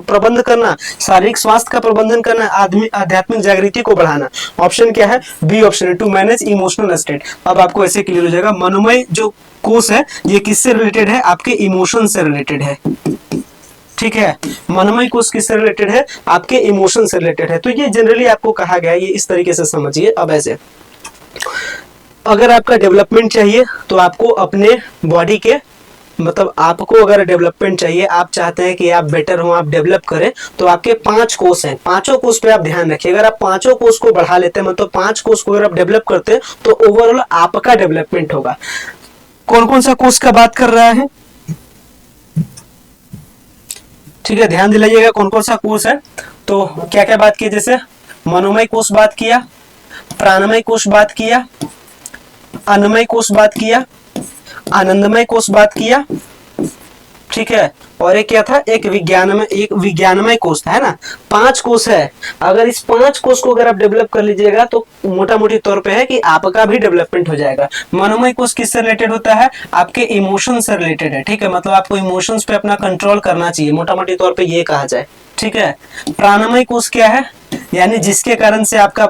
प्रबंध करना, शारीरिक स्वास्थ्य का प्रबंधन करना, आध्यात्मिक जागृति को बढ़ाना। ऑप्शन क्या है? बी ऑप्शन है, टू मैनेज इमोशनल स्टेट। अब आपको ऐसे क्लियर हो जाएगा मनोमय जो कोष है ये किससे रिलेटेड है? आपके इमोशन से रिलेटेड है, ठीक है। मनोमय कोष किससे रिलेटेड है? आपके इमोशन से रिलेटेड है। तो ये जनरली आपको कहा गया है, ये इस तरीके से समझिए। अब ऐसे अगर आपका डेवलपमेंट चाहिए तो आपको अपने बॉडी के मतलब आपको अगर डेवलपमेंट चाहिए, आप चाहते हैं कि आप बेटर हो, आप डेवलप करें, तो आपके 5 कोर्स हैं, पांचों कोर्स पे आप ध्यान रखिए। अगर आप पांचों कोर्स को बढ़ा लेते हैं, मतलब 5 कोर्स को अगर आप डेवलप करते हैं, तो ओवरऑल आपका डेवलपमेंट होगा। कौन कौन सा कोर्स का बात कर रहा है, ठीक है, ध्यान दिलाइएगा कौन कौन सा कोर्स है। तो क्या क्या बात की, जैसे मनोमय कोर्स बात किया, प्राणमय कोर्स बात किया, अन्नमय कोर्स बात किया, आनंदमय कोर्स बात किया, ठीक है, और एक क्या था, एक विज्ञानमय कोर्स था, है ना। 5 कोर्स है। अगर इस 5 कोर्स को अगर आप डेवलप कर लीजिएगा तो मोटा मोटी तौर पे है कि आपका भी डेवलपमेंट हो जाएगा। मनोमय कोर्स किससे रिलेटेड होता है, आपके इमोशन से रिलेटेड है, ठीक है, मतलब आपको इमोशंस पे अपना कंट्रोल करना चाहिए, मोटा मोटी तौर पे ये कहा जाए, ठीक है। प्राणमय कोर्स क्या है, यानी जिसके कारण से आपके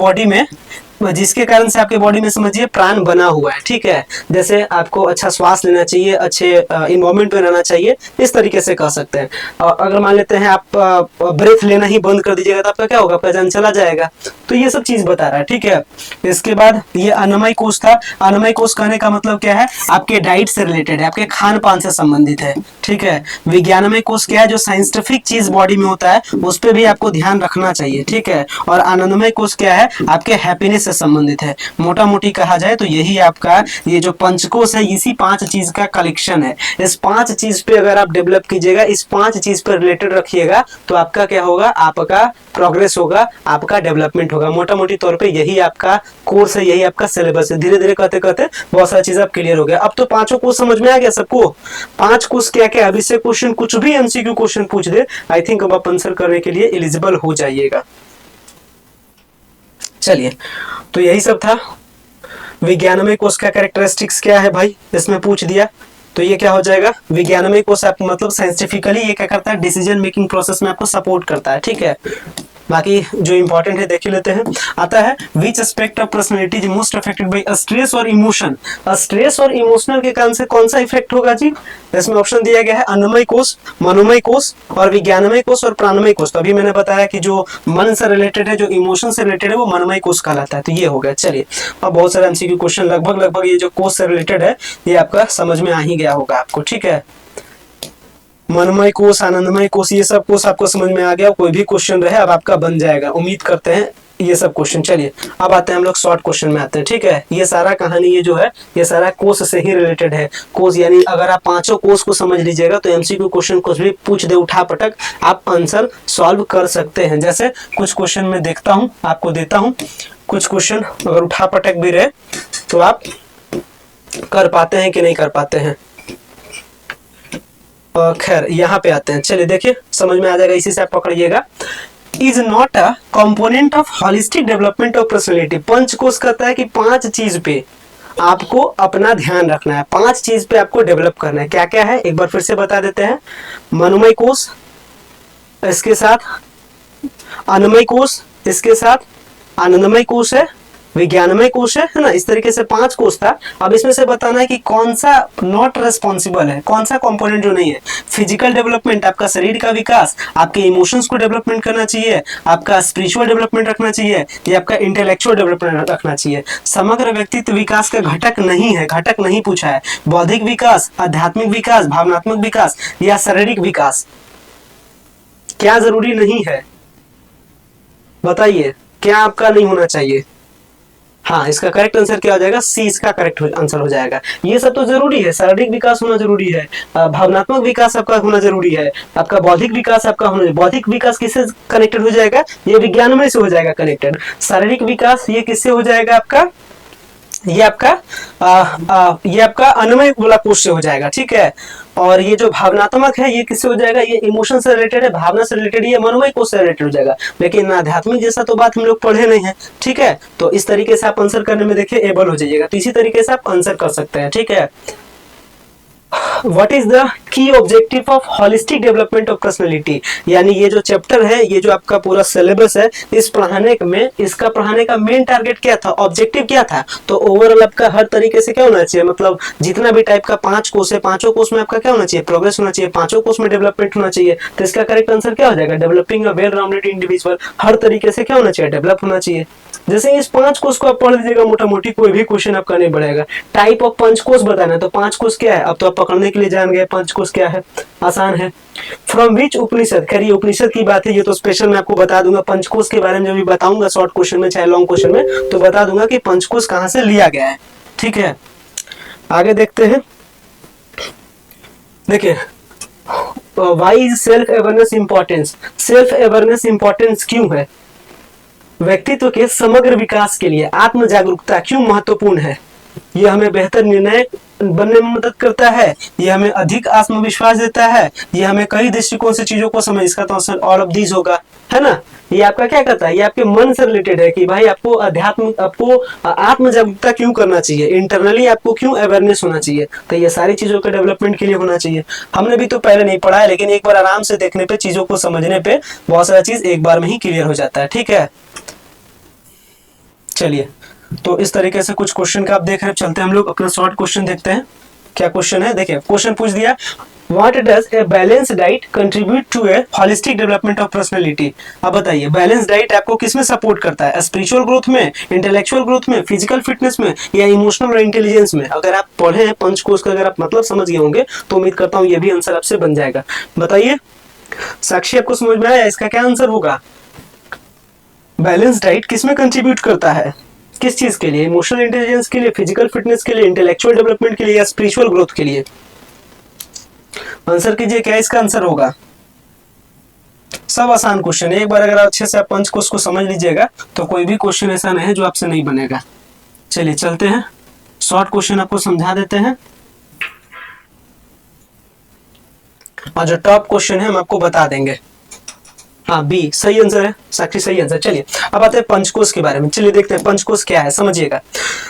बॉडी में समझिए प्राण बना हुआ है, ठीक है, जैसे आपको अच्छा श्वास लेना चाहिए, अच्छे इन्वायरमेंट में रहना चाहिए, इस तरीके से कह सकते हैं। और अगर मान लेते हैं आप ब्रेथ लेना ही बंद कर दीजिएगा तो आपका क्या होगा, आपका जान चला जाएगा। तो ये सब चीज बता रहा है, ठीक है। इसके बाद ये अन्नमय कोश था। अन्नमय कोश कहने का मतलब क्या है, आपके डाइट से रिलेटेड है, आपके खान पान से संबंधित है, ठीक है। विज्ञानमय कोश क्या है, जो साइंटिफिक चीज बॉडी में होता है उस पर भी आपको ध्यान रखना चाहिए, ठीक है। और आनंदमय कोश क्या है, आपके हैप्पीनेस से संबंधित है। मोटा मोटी कहा जाए तो यही आपका ये जो पंचकोश है, इसी 5 चीज का कलेक्शन है। इस 5 चीज पे अगर आप डेवलप कीजिएगा, इस 5 चीज पर रिलेटेड रखिएगा, तो आपका क्या होगा, आपका प्रोग्रेस होगा, आपका डेवलपमेंट होगा। मोटा मोटी तौर पे यही आपका कोर्स है, यही आपका सिलेबस है। धीरे धीरे करते करते बहुत सारी चीज अब क्लियर हो गया। अब तो 5 कोर्स समझ में आ गया सबको। 5 कोर्स क्या क्या, अब इससे क्वेश्चन कुछ भी एमसीक्यू क्वेश्चन पूछ दे, आई थिंक अब आप आंसर करने के लिए एलिजिबल हो जाइएगा। चलिए, तो यही सब था। विज्ञानमय कोश का कैरेक्टरिस्टिक्स क्या है भाई, इसमें पूछ दिया, तो ये क्या हो जाएगा, विज्ञानमय कोश आप मतलब साइंटिफिकली ये क्या करता है, डिसीजन मेकिंग प्रोसेस में आपको सपोर्ट करता है, ठीक है। बाकी जो इंपॉर्टेंट है देख ही लेते हैं। आता है which aspect of personality is most affected by stress और इमोशन। स्ट्रेस और इमोशनल के कारण से कौन सा इफेक्ट होगा जी, इसमें ऑप्शन दिया गया है अन्नमय कोश, मनोमय कोश और विज्ञानमय कोश और प्राणमय कोश। तो अभी मैंने बताया कि जो मन से रिलेटेड है, जो इमोशन से रिलेटेड है, वो मनोमय कोश कहलाता है। तो ये हो गया। चलिए, अब बहुत सारे एमसीक्यू क्वेश्चन लगभग ये जो कोश से रिलेटेड है ये आपका समझ में आ ही गया होगा आपको, ठीक है। मनोमय कोश, आनंदमय कोश, ये सब कोश आपको समझ में आ गया। कोई भी क्वेश्चन रहे अब आपका बन जाएगा, उम्मीद करते हैं ये सब क्वेश्चन। चलिए, अब आते हैं हम लोग शॉर्ट क्वेश्चन में आते हैं, ठीक है। ये सारा कहानी ये जो है ये सारा कोश से ही रिलेटेड है। कोश यानी अगर आप 5 कोश को समझ लीजिएगा तो एमसीक्यू क्वेश्चन कुछ भी पूछ दे उठा पटक आप आंसर सॉल्व कर सकते हैं। जैसे कुछ क्वेश्चन में देखता हूँ, आपको देता हूँ, कुछ क्वेश्चन अगर उठा पटक भी रहे तो आप कर पाते हैं कि नहीं कर पाते हैं। खैर यहाँ पे आते हैं। चलिए देखिए, समझ में आ जाएगा, इसी से आप पकड़िएगा। Is not a component of holistic development of personality. पंचकोश कहता है कि 5 चीज पे आपको अपना ध्यान रखना है, 5 चीज पे आपको डेवलप करना है। क्या क्या है एक बार फिर से बता देते हैं। मनोमय कोश, इसके साथ अन्नमय कोश, इसके साथ आनंदमय कोश है, विज्ञानमय कोश है ना। इस तरीके से 5 कोश था। अब इसमें से बताना है कि कौन सा नॉट रेस्पॉन्सिबल है, कौन सा कंपोनेंट जो नहीं है। फिजिकल डेवलपमेंट, आपका शरीर का विकास, आपके इमोशंस को डेवलपमेंट करना चाहिए, आपका स्पिरिचुअल डेवलपमेंट रखना चाहिए, या आपका इंटेलेक्चुअल डेवलपमेंट रखना चाहिए। समग्र व्यक्तित्व विकास का घटक नहीं है, घटक नहीं पूछा है। बौद्धिक विकास, आध्यात्मिक विकास, भावनात्मक विकास या शारीरिक विकास, क्या जरूरी नहीं है, बताइए क्या आपका नहीं होना चाहिए। हाँ, इसका करेक्ट आंसर क्या हो जाएगा, सी इसका करेक्ट आंसर हो जाएगा। ये सब तो जरूरी है, शारीरिक विकास होना जरूरी है, भावनात्मक विकास आपका होना जरूरी है, आपका बौद्धिक विकास आपका होना। बौद्धिक विकास किससे कनेक्टेड हो जाएगा, ये विज्ञानमय से हो जाएगा कनेक्टेड। शारीरिक विकास ये किससे हो जाएगा आपका, ये आपका अन्नमय वाला कोश से हो जाएगा, ठीक है। और ये जो भावनात्मक है ये किससे हो जाएगा, ये इमोशन से रिलेटेड है, भावना से रिलेटेड, ये मनोमय कोश से रिलेटेड हो जाएगा। लेकिन आध्यात्मिक जैसा तो बात हम लोग पढ़े नहीं है, ठीक है। तो इस तरीके से आप आंसर करने में देखिए एबल हो जाइएगा। तो इसी तरीके से आप आंसर कर सकते हैं, ठीक है। What is the key objective of holistic development of personality? यानी ये जो चैप्टर है, ये जो आपका पूरा सिलेबस है, इसका पढ़ाने का मेन टारगेट क्या था, ऑब्जेक्टिव क्या था। तो ओवरऑल आपका हर तरीके से क्या होना चाहिए, मतलब जितना भी टाइप का 5 कोर्स है, 5 कोर्स में आपका क्या होना चाहिए, प्रोग्रेस होना चाहिए, 5 कोर्स में डेवलपमेंट होना चाहिए। तो इसका करेक्ट आंसर क्या हो जाएगा, developing a well rounded individual. हर तरीके से क्या होना चाहिए, डेवलप होना चाहिए। जैसे इस 5 कोर्स को आप पढ़ लीजिएगा, मोटा मोटी कोई भी क्वेश्चन आपका नहीं बढ़ेगा। टाइप ऑफ पंच कोर्स बताना है, तो 5 कोर्स क्या है, अब तो आप पकड़ने के लिए जान गए पंचकोश क्या है, आसान है। फ्रॉम विच उपनिषद, खैर ये उपनिषद की बात है, ये तो स्पेशल मैं आपको बता दूंगा पंचकोश के बारे में जब भी बताऊंगा शॉर्ट क्वेश्चन में चाहे लॉन्ग क्वेश्चन में, तो बता दूंगा कि पंचकोश कहाँ से लिया गया है। ठीक है, आगे देखते हैं। देखिए why is self awareness importance, self awareness importance क्यों है, व्यक्तित्व के समग्र विकास के लिए आत्म जागरूकता क्यों महत्वपूर्ण है, यह हमें बेहतर निर्णय बनने में मदद करता है, यह हमें अधिक आत्मविश्वास देता है, यह हमें कई दृष्टिकोण से चीजों को समझ, इसका तो आंसर ऑल ऑफ दीज होगा, है ना। ये आपका क्या करता है, ये आपके मन से रिलेटेड है कि भाई आपको आपको आत्म जागरूकता क्यों करना चाहिए, इंटरनली आपको क्यों अवेयरनेस होना चाहिए, तो ये सारी चीजों के डेवलपमेंट के लिए होना चाहिए। हमने भी तो पहले नहीं पढ़ा है, लेकिन एक बार आराम से देखने पे, चीजों को समझने पे बहुत सारा चीज एक बार में ही क्लियर हो जाता है। ठीक है, चलिए तो इस तरीके से कुछ क्वेश्चन का आप देख रहे हैं। चलते हैं हम लोग अपना शॉर्ट क्वेश्चन देखते हैं क्या क्वेश्चन है। देखिए क्वेश्चन पूछ दिया, what does a balance diet contribute to a holistic development of personality. अब बताइए बैलेंस डाइट आपको किसमें सपोर्ट करता है, स्पिरिचुअल ग्रोथ में, इंटेलेक्चुअल ग्रोथ में, फिजिकल फिटनेस में, या इमोशनल और इंटेलिजेंस में। अगर आप पढ़े हैं पंचकोश का, अगर आप मतलब समझ गए होंगे तो उम्मीद करता हूँ ये भी आंसर आपसे बन जाएगा। बताइए साक्षी, आपको समझ में आया इसका क्या आंसर होगा, बैलेंस डाइट किसमें कंट्रीब्यूट करता है, किस चीज के लिए, इमोशनल इंटेलिजेंस के लिए, फिजिकल फिटनेस के लिए, इंटेलेक्चुअल डेवलपमेंट के लिए, या स्पिरिचुअल ग्रोथ के लिए। आंसर कीजिए क्या इसका आंसर होगा। सब आसान क्वेश्चन है, एक बार अगर अच्छे से आप पंचकोश को समझ लीजिएगा तो कोई भी क्वेश्चन ऐसा नहीं है जो आपसे नहीं बनेगा। चलिए चलते हैं, शॉर्ट क्वेश्चन आपको समझा देते हैं और जो टॉप क्वेश्चन है हम आपको बता देंगे। हाँ बी सही आंसर है, साक्षी सही आंसर। चलिए अब आते हैं पंचकोश के बारे में, चलिए देखते हैं पंचकोश क्या है, समझिएगा।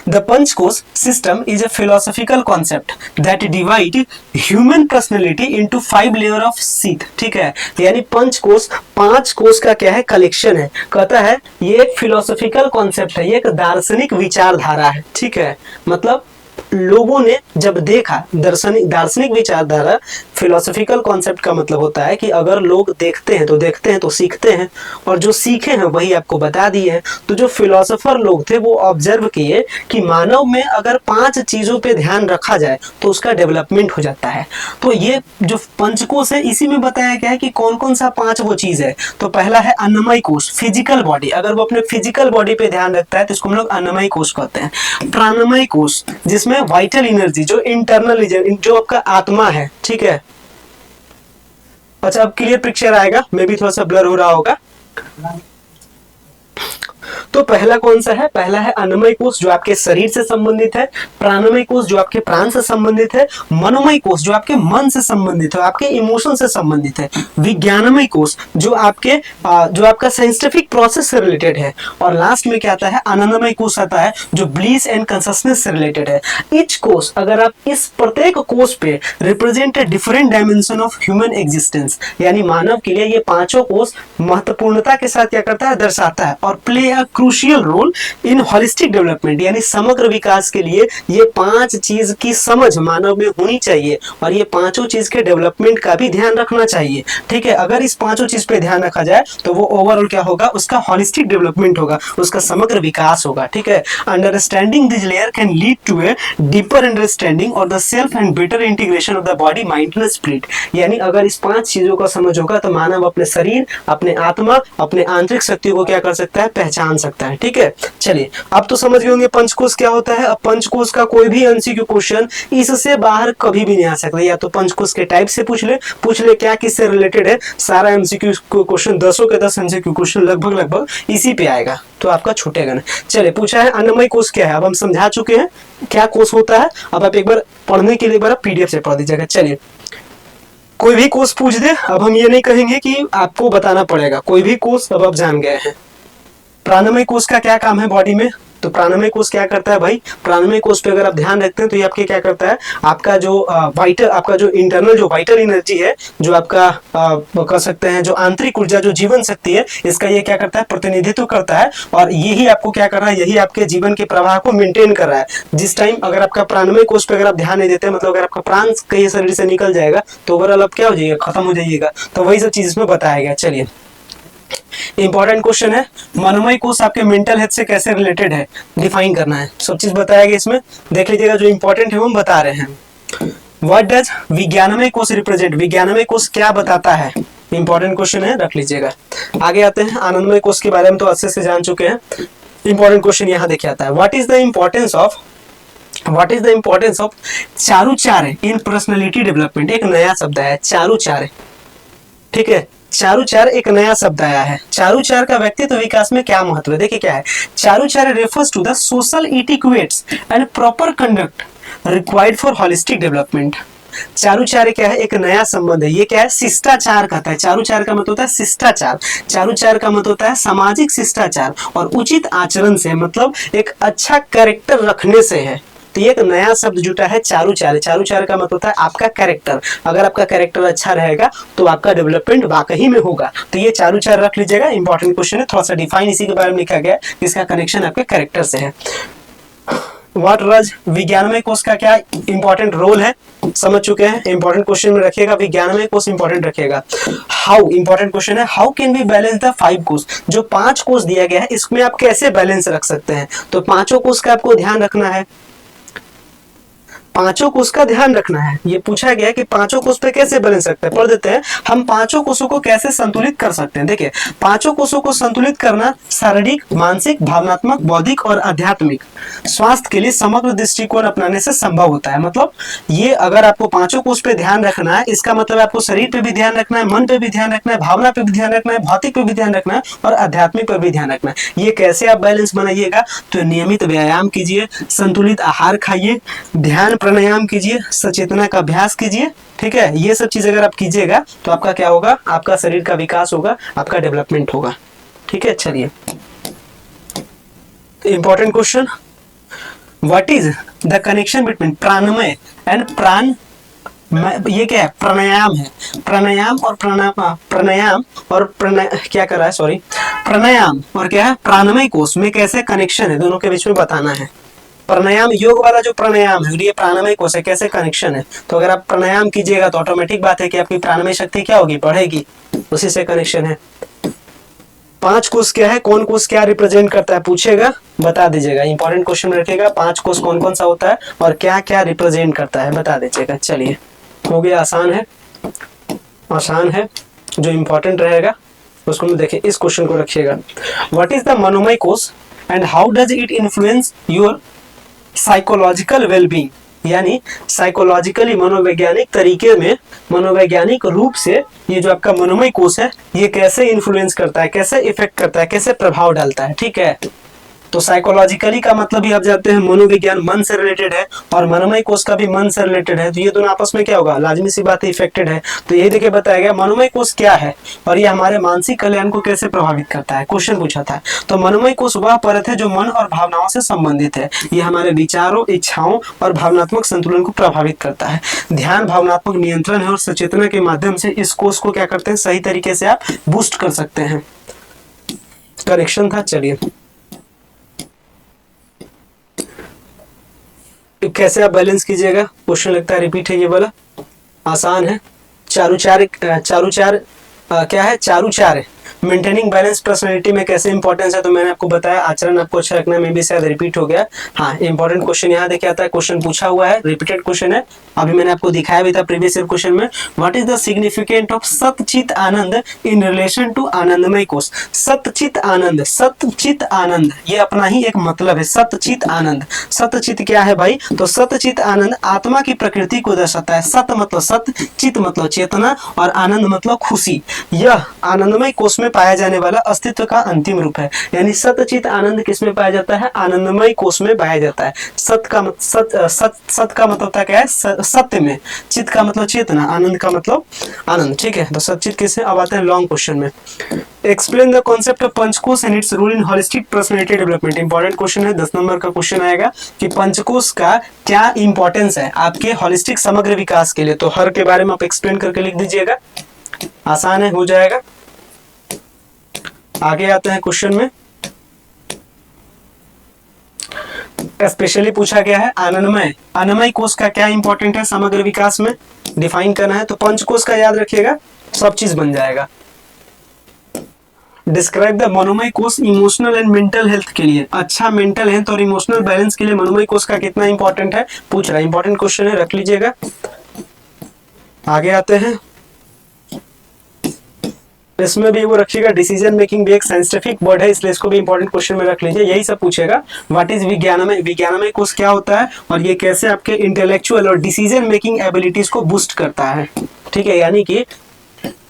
The panchakosha system is a philosophical concept that divide human personality into 5 layer of sheath. ठीक है, यानी पंचकोश 5 कोश का क्या है, कलेक्शन है। कहता है ये एक फिलोसॉफिकल कॉन्सेप्ट है, ये एक दार्शनिक विचारधारा है। ठीक है, मतलब लोगों ने जब देखा, दार्शनिक विचारधारा, फिलोसॉफिकल कॉन्सेप्ट का मतलब होता है कि अगर लोग देखते हैं तो सीखते हैं, और जो सीखे हैं वही आपको बता दिए हैं। तो जो फिलोसोफर लोग थे वो ऑब्जर्व किए कि मानव में अगर 5 चीजों पे ध्यान रखा जाए तो उसका डेवलपमेंट हो जाता है। तो ये जो पंचकोश है इसी में बताया गया है कि कौन कौन सा 5 वो चीज है। तो पहला है अन्नमय कोश, फिजिकल बॉडी, अगर वो अपने फिजिकल बॉडी पे ध्यान रखता है तो इसको हम लोग अन्नमय कोश कहते हैं। प्राणमय कोश जिसमें वाइटल एनर्जी, जो इंटरनल, जो आपका आत्मा है। ठीक है, अच्छा अब क्लियर पिक्चर आएगा, मे भी थोड़ा सा ब्लर हो रहा होगा। तो पहला कौन सा है, पहला है अन्नमय कोश जो आपके शरीर से संबंधित है, प्राणमय कोश जो आपके प्राण से संबंधित है, मनोमय कोश जो आपके मन से संबंधित है, आपके इमोशन से संबंधित है, विज्ञानमय कोश जो आपका साइंटिफिक प्रोसेस से रिलेटेड है, और लास्ट में क्या आता है, आनंदमय कोश आता है जो ब्लीस एंड कॉन्शसनेस से रिलेटेड है। ईच कोश, अगर आप इस प्रत्येक कोश पे represent a different dimension of human existence, यानी मानव के लिए ये 5 कोश महत्वपूर्णता के साथ क्या करता है, दर्शाता है, और play a crucial role in holistic development, यानी समग्र विकास के लिए ये 5 चीज की समझ मानव में होनी चाहिए, और ये 5 चीज के डेवलपमेंट का भी ध्यान रखना चाहिए। ठीक है, अगर इस 5 चीज पे ध्यान रखा जाए तो वो ओवरऑल क्या होगा, उसका होलिस्टिक डेवलपमेंट होगा, उसका समग्र विकास होगा। ठीक है, understanding this layer can lead to a deeper understanding और the self and better integration of the body, mind and spirit. यानी अगर इस 5 चीजों का समझ होगा तो मानव अपने शरीर, अपने आत्मा, अपने आंतरिक शक्तियों को क्या कर सकता है, पहचान सकता है। ठीक है, चलिए अब तो समझ गए होंगे पंचकोश क्या होता है। अब पंचकोश का कोई भी एमसीक्यू क्वेश्चन इससे बाहर कभी भी नहीं आ सकता, या तो पंचकोश के टाइप से पूछ ले क्या किससे रिलेटेड है, सारा एमसीक्यू क्वेश्चन 10 के 10 एमसीक्यू क्वेश्चन लगभग इसी पे आएगा, तो आपका छूटेगा नहीं। चलिए पूछा है अन्नमय कोश क्या है, अब हम समझा चुके हैं क्या कोश होता है। अब आप एक बार पढ़ने के लिए एक बार पीडीएफ से पढ़ दीजिएगा। चलिए कोई भी कोश पूछ दे, अब हम ये नहीं कहेंगे कि आपको बताना पड़ेगा, कोई भी कोश अब आप जान गए हैं। प्राणमय कोश का क्या काम है बॉडी में, तो प्राणमय कोश क्या करता है भाई, प्राणमय कोश पे अगर आप ध्यान रखते हैं तो ये आपके क्या करता है, आपका जो आपका जो इंटरनल जो वाइटल एनर्जी है, जो आपका कह सकते हैं जो आंतरिक ऊर्जा, जो जीवन शक्ति है, इसका ये क्या करता है, प्रतिनिधित्व करता है, और यही आपको क्या कर रहा है, यही आपके जीवन के प्रवाह को मेंटेन कर रहा है। जिस टाइम अगर आपका प्राणमय कोश पे अगर आप ध्यान नहीं देते, मतलब अगर आपका प्राण कहीं शरीर से निकल जाएगा तो ओवरऑल आप क्या हो जाइएगा, खत्म हो जाइएगा। तो वही सब चीज इसमें बताया गया। चलिए इंपॉर्टेंट क्वेश्चन है, मनोमय कोश आपके मेंटल हेल्थ से कैसे रिलेटेड है, डिफाइन करना है, सब चीज बताया गया इसमें, देख लीजिएगा। जो इंपॉर्टेंट है वो हम बता रहे हैं। व्हाट डज विज्ञानमय कोश रिप्रेजेंट, विज्ञानमय कोश क्या बताता है, इंपॉर्टेंट क्वेश्चन है, रख लीजिएगा। आगे आते हैं, आनंदमय कोश के बारे में तो अच्छे से जान चुके हैं। इंपॉर्टेंट क्वेश्चन यहाँ देखिए आता है, what is the importance of charucharya in personality development. एक नया शब्द है चारुचार्य, ठीक है, चारुचार्य एक नया शब्द आया है। चारुचार्य का व्यक्तित्व विकास में क्या महत्व है, देखिए क्या है। Charucharya refers to the social etiquettes and proper conduct required for holistic development. चारुचार्य क्या है, एक नया संबंध है। ये क्या है, शिष्टाचार कहता है। चारुचार्य का मतलब होता है शिष्टाचार, चारुचार्य का मतलब होता है सामाजिक शिष्टाचार और उचित आचरण से, मतलब एक अच्छा कैरेक्टर रखने से है। तो ये एक नया शब्द जुटा है चारुचार्य। चारुचार्य का मतलब होता है आपका कैरेक्टर, अगर आपका कैरेक्टर अच्छा रहेगा तो आपका डेवलपमेंट वाकई में होगा। तो ये चारुचार्य रख लीजिएगा, इंपॉर्टेंट क्वेश्चन है, थोड़ा सा डिफाइन इसी के बारे में लिखा गया है, इसका कनेक्शन आपके कैरेक्टर से है। व्हाट रज विज्ञानमय कोश का क्या इंपॉर्टेंट रोल है, समझ चुके हैं। इंपॉर्टेंट क्वेश्चन में रखिएगा, विज्ञानमय कोश इंपॉर्टेंट रखिएगा। हाउ, इंपॉर्टेंट क्वेश्चन है, how can we balance the 5 kosha. जो 5 कोश दिया गया है इसमें आप कैसे बैलेंस रख सकते हैं। तो पांचों कोश का आपको ध्यान रखना है, पांचों कोश का ध्यान रखना है। ये पूछा गया कि पांचों कोश पे कैसे बैलेंस रखते हैं, पढ़ देते हैं। हम पांचों कोशों को कैसे संतुलित कर सकते हैं। देखिए, पांचों कोशों को संतुलित करना शारीरिक, मानसिक, भावनात्मक, बौद्धिक और आध्यात्मिक स्वास्थ्य के लिए समग्र दृष्टिकोण अपनाने से संभव होता है। मतलब ये अगर आपको पांचों कोश पे ध्यान रखना है, इसका मतलब आपको शरीर पे भी ध्यान रखना है, मन पे भी ध्यान रखना है, भावना पे भी ध्यान रखना है, भौतिक पे भी ध्यान रखना है और आध्यात्मिक पर भी ध्यान रखना है। ये कैसे आप बैलेंस बनाइएगा, तो नियमित व्यायाम कीजिए, संतुलित आहार खाइए, ध्यान प्राणायाम कीजिए, सचेतना का अभ्यास कीजिए, ठीक है। ये सब चीज अगर आप कीजिएगा तो आपका क्या होगा, आपका शरीर का विकास होगा, आपका डेवलपमेंट होगा, ठीक है। चलिए, important question, what is the connection between pranamaya and prana, ये क्या है, प्राणायाम है। प्राणायाम और क्या कर रहा है, सॉरी, प्राणायाम और क्या है, प्राणमय कोश में कैसे कनेक्शन है, दोनों के बीच में बताना है। प्राणायाम योग वाला जो प्राणायाम है, ये प्राणमय कोश है, कैसे कनेक्शन है। तो अगर आप प्राणायाम कीजिएगा तो ऑटोमेटिक बात है कि आपकी प्राणमय शक्ति क्या होगी, बढ़ेगी, उसी से कनेक्शन है। 5 कोश क्या है, कौन कोश क्या रिप्रेजेंट करता है, पूछेगा, बता दीजिएगा। इंपॉर्टेंट क्वेश्चन में रखेगा 5 कोश कौन कौन सा होता है और क्या क्या रिप्रेजेंट करता है, बता दीजिएगा। चलिए, हो गया, आसान है, आसान है। जो इंपॉर्टेंट रहेगा उसको देखिए, इस क्वेश्चन को रखिएगा। व्हाट इज द मनोमय कोश and how does it influence your psychological wellbeing, यानी साइकोलॉजिकली, मनोवैज्ञानिक तरीके में, मनोवैज्ञानिक रूप से ये जो आपका मनोमय कोश है ये कैसे इन्फ्लुएंस करता है, कैसे इफेक्ट करता है, कैसे प्रभाव डालता है, ठीक है। तो साइकोलॉजिकली का मतलब भी आप जानते हैं मनोविज्ञान मन से रिलेटेड है और मनोमय कोश का भी मन से रिलेटेड है। तो ये दोनों आपस में क्या होगा, लाजमी सी बात है, इफेक्टेड है। तो यही देखिए बताया गया मनोमय कोश क्या है और ये हमारे मानसिक कल्याण को कैसे प्रभावित करता है, क्वेश्चन पूछा था। तो मनोमय कोश वह परत है जो मन और भावनाओं से संबंधित है। ये हमारे विचारों, इच्छाओं और भावनात्मक संतुलन को प्रभावित करता है। ध्यान, भावनात्मक नियंत्रण है और सचेतना के माध्यम से इस कोश को क्या करते हैं, सही तरीके से आप बूस्ट कर सकते हैं। करेक्शन था, चलिए कैसे आप बैलेंस कीजिएगा, क्वेश्चन लगता है रिपीट है, ये वाला आसान है। चारुचार्य क्या है, चारुचार्य मेंटेनिंग बैलेंस पर्सनैलिटी में कैसे इंपॉर्टेंस है, तो मैंने आपको बताया। आचरण आपको अच्छा रखना में भी शायद रिपीट हो गया। हाँ, इंपॉर्टेंट क्वेश्चन यहाँ देखिए आता है, क्वेश्चन पूछा हुआ है, रिपीटेड क्वेश्चन है, अभी मैंने आपको दिखाया भी था प्रीवियस ईयर क्वेश्चन में। What is the significant of satchit ananda in relation to anandamaya kosha. सतचित आनंद, सतचित आनंद ये अपना ही एक मतलब है, सतचित आनंद। सतचित क्या है भाई, तो सतचित आनंद आत्मा की प्रकृति को दर्शाता है। सत मतलब सत, चित मतलब चेतना और आनंद मतलब खुशी। यह आनंदमय कोश में पाया जाने वाला अस्तित्व का अंतिम रूप है। यानी सतचित आनंद किस में पाया जाता है, आनंदमय कोश में पाया जाता है। सत का मतलब क्या है, सत्य में। चित का मतलब चेतना, आनंद का मतलब आनंद, ठीक है। तो सतचित किससे, अब आते हैं लॉन्ग क्वेश्चन में। Explain the concept of panchakosha and its role in holistic personality development. Important question है, 10 नंबर का क्वेश्चन आएगा कि पंचकोश का क्या इंपॉर्टेंस है आपके होलिस्टिक समग्र विकास के लिए। तो हर के बारे में आप एक्सप्लेन करके लिख दीजिएगा, आसान है, हो जाएगा। आगे आते हैं क्वेश्चन में, स्पेशली पूछा गया है आनंदमय कोश का क्या इंपॉर्टेंट है समग्र विकास में, डिफाइन करना है। तो पंचकोश का याद रखिएगा, सब चीज बन जाएगा। डिस्क्राइब द मनोमय कोश इमोशनल एंड मेंटल हेल्थ के लिए, अच्छा मेंटल हेल्थ और इमोशनल बैलेंस के लिए मनोमय कोश का कितना इंपॉर्टेंट है पूछ रहा है। इंपॉर्टेंट क्वेश्चन है, रख लीजिएगा। आगे आते हैं, इसमें भी वो रखिएगा, डिसीजन मेकिंग भी एक साइंटिफिक वर्ड है इसलिए इसको भी इंपॉर्टेंट क्वेश्चन में रख लीजिए। यही सब पूछेगा, व्हाट इज विज्ञानमय, विज्ञानमय कोर्स क्या होता है और ये कैसे आपके इंटेलेक्चुअल और डिसीजन मेकिंग एबिलिटीज को बूस्ट करता है। ठीक है, यानी कि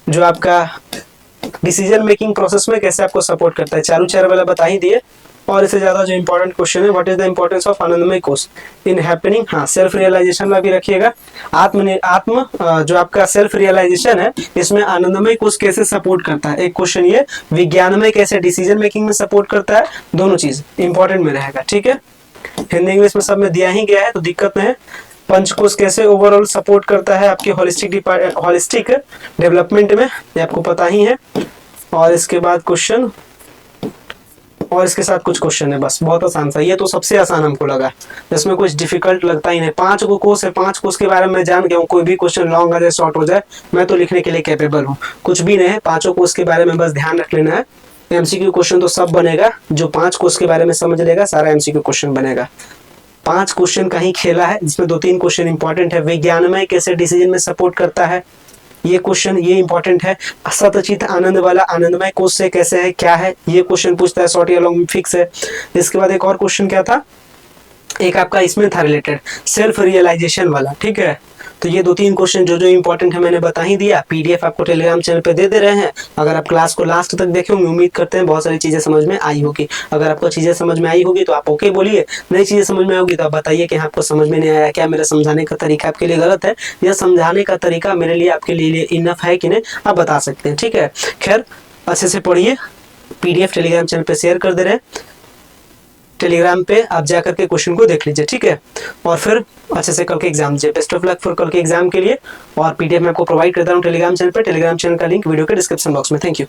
जो आपका डिसीजन मेकिंग प्रोसेस में कैसे आपको सपोर्ट करता है, चालू चार वाला बता ही दिए। और इससे ज्यादा जो इंपॉर्टेंट क्वेश्चन है, what is the importance of आनंदमय कोर्स इन हैपनिंग, हाँ सेल्फ रियलाइजेशन में भी रखिएगा। आत्म जो आपका सेल्फ रियलाइजेशन है इसमें आनंदमय कोर्स कैसे सपोर्ट करता है, एक क्वेश्चन ये, विज्ञानमय कैसे डिसीजन मेकिंग में सपोर्ट करता है, दोनों चीज इंपॉर्टेंट में रहेगा। ठीक है, हिंदी इंग्लिश में सब में दिया ही गया है तो दिक्कत नहीं है। पंच कोर्स कैसे ओवरऑल सपोर्ट करता है आपके होलिस्टिक डेवलपमेंट में, ये आपको पता ही है। और इसके बाद क्वेश्चन, और इसके साथ कुछ क्वेश्चन है, बस बहुत आसान सा, ये तो सबसे आसान हमको लगा, इसमें कुछ डिफिकल्ट लगता ही नहीं। 5 कोर्स है, 5 कोर्स के बारे में मैं जान गया हूँ, कोई भी क्वेश्चन लॉन्ग आ जाए शॉर्ट हो जाए मैं तो लिखने के लिए कैपेबल हूँ, कुछ भी नहीं है। 5 कोर्स के बारे में बस ध्यान रख लेना है। एमसीक्यू क्वेश्चन तो सब बनेगा, जो 5 कोर्स के बारे में समझ लेगा सारा एमसीक्यू क्वेश्चन बनेगा। 5 क्वेश्चन का ही खेला है जिसमें 2-3 क्वेश्चन इंपॉर्टेंट है। विज्ञानमय कैसे डिसीजन में सपोर्ट करता है, ये क्वेश्चन ये इंपॉर्टेंट है। सतचित आनंद वाला आनंदमय कोर्स से कैसे है, क्या है, ये क्वेश्चन पूछता है, शॉर्ट या लॉन्ग में फिक्स है। इसके बाद एक और क्वेश्चन क्या था, एक आपका इसमें था रिलेटेड सेल्फ रियलाइजेशन वाला। ठीक है, तो ये 2-3 क्वेश्चन जो जो इंपॉर्टेंट है मैंने बता ही दिया। पीडीएफ आपको टेलीग्राम चैनल पे दे रहे हैं, अगर आप क्लास को लास्ट तक देखे होंगे उम्मीद करते हैं बहुत सारी चीजें समझ में आई होगी। अगर आपको चीजें समझ में आई होगी तो आप ओके बोलिए, नई चीजें समझ में आएगी तो आप बताइए कि आपको समझ में नहीं आया, क्या मेरा समझाने का तरीका आपके लिए गलत है या समझाने का तरीका मेरे लिए आपके लिए इनफ है कि नहीं, आप बता सकते हैं। ठीक है, खैर अच्छे से पढ़िए, पीडीएफ टेलीग्राम चैनल पे शेयर कर दे रहे हैं, टेलीग्राम पे आप जाकर के क्वेश्चन को देख लीजिए। ठीक है, और फिर अच्छे से कल के एग्जाम दीजिए। बेस्ट ऑफ लक फॉर कल के एग्जाम के लिए। और पीडीएफ मैं आपको प्रोवाइड करता हूँ टेलीग्राम चैनल पे, टेलीग्राम चैनल का लिंक वीडियो के डिस्क्रिप्शन बॉक्स में। Thank you.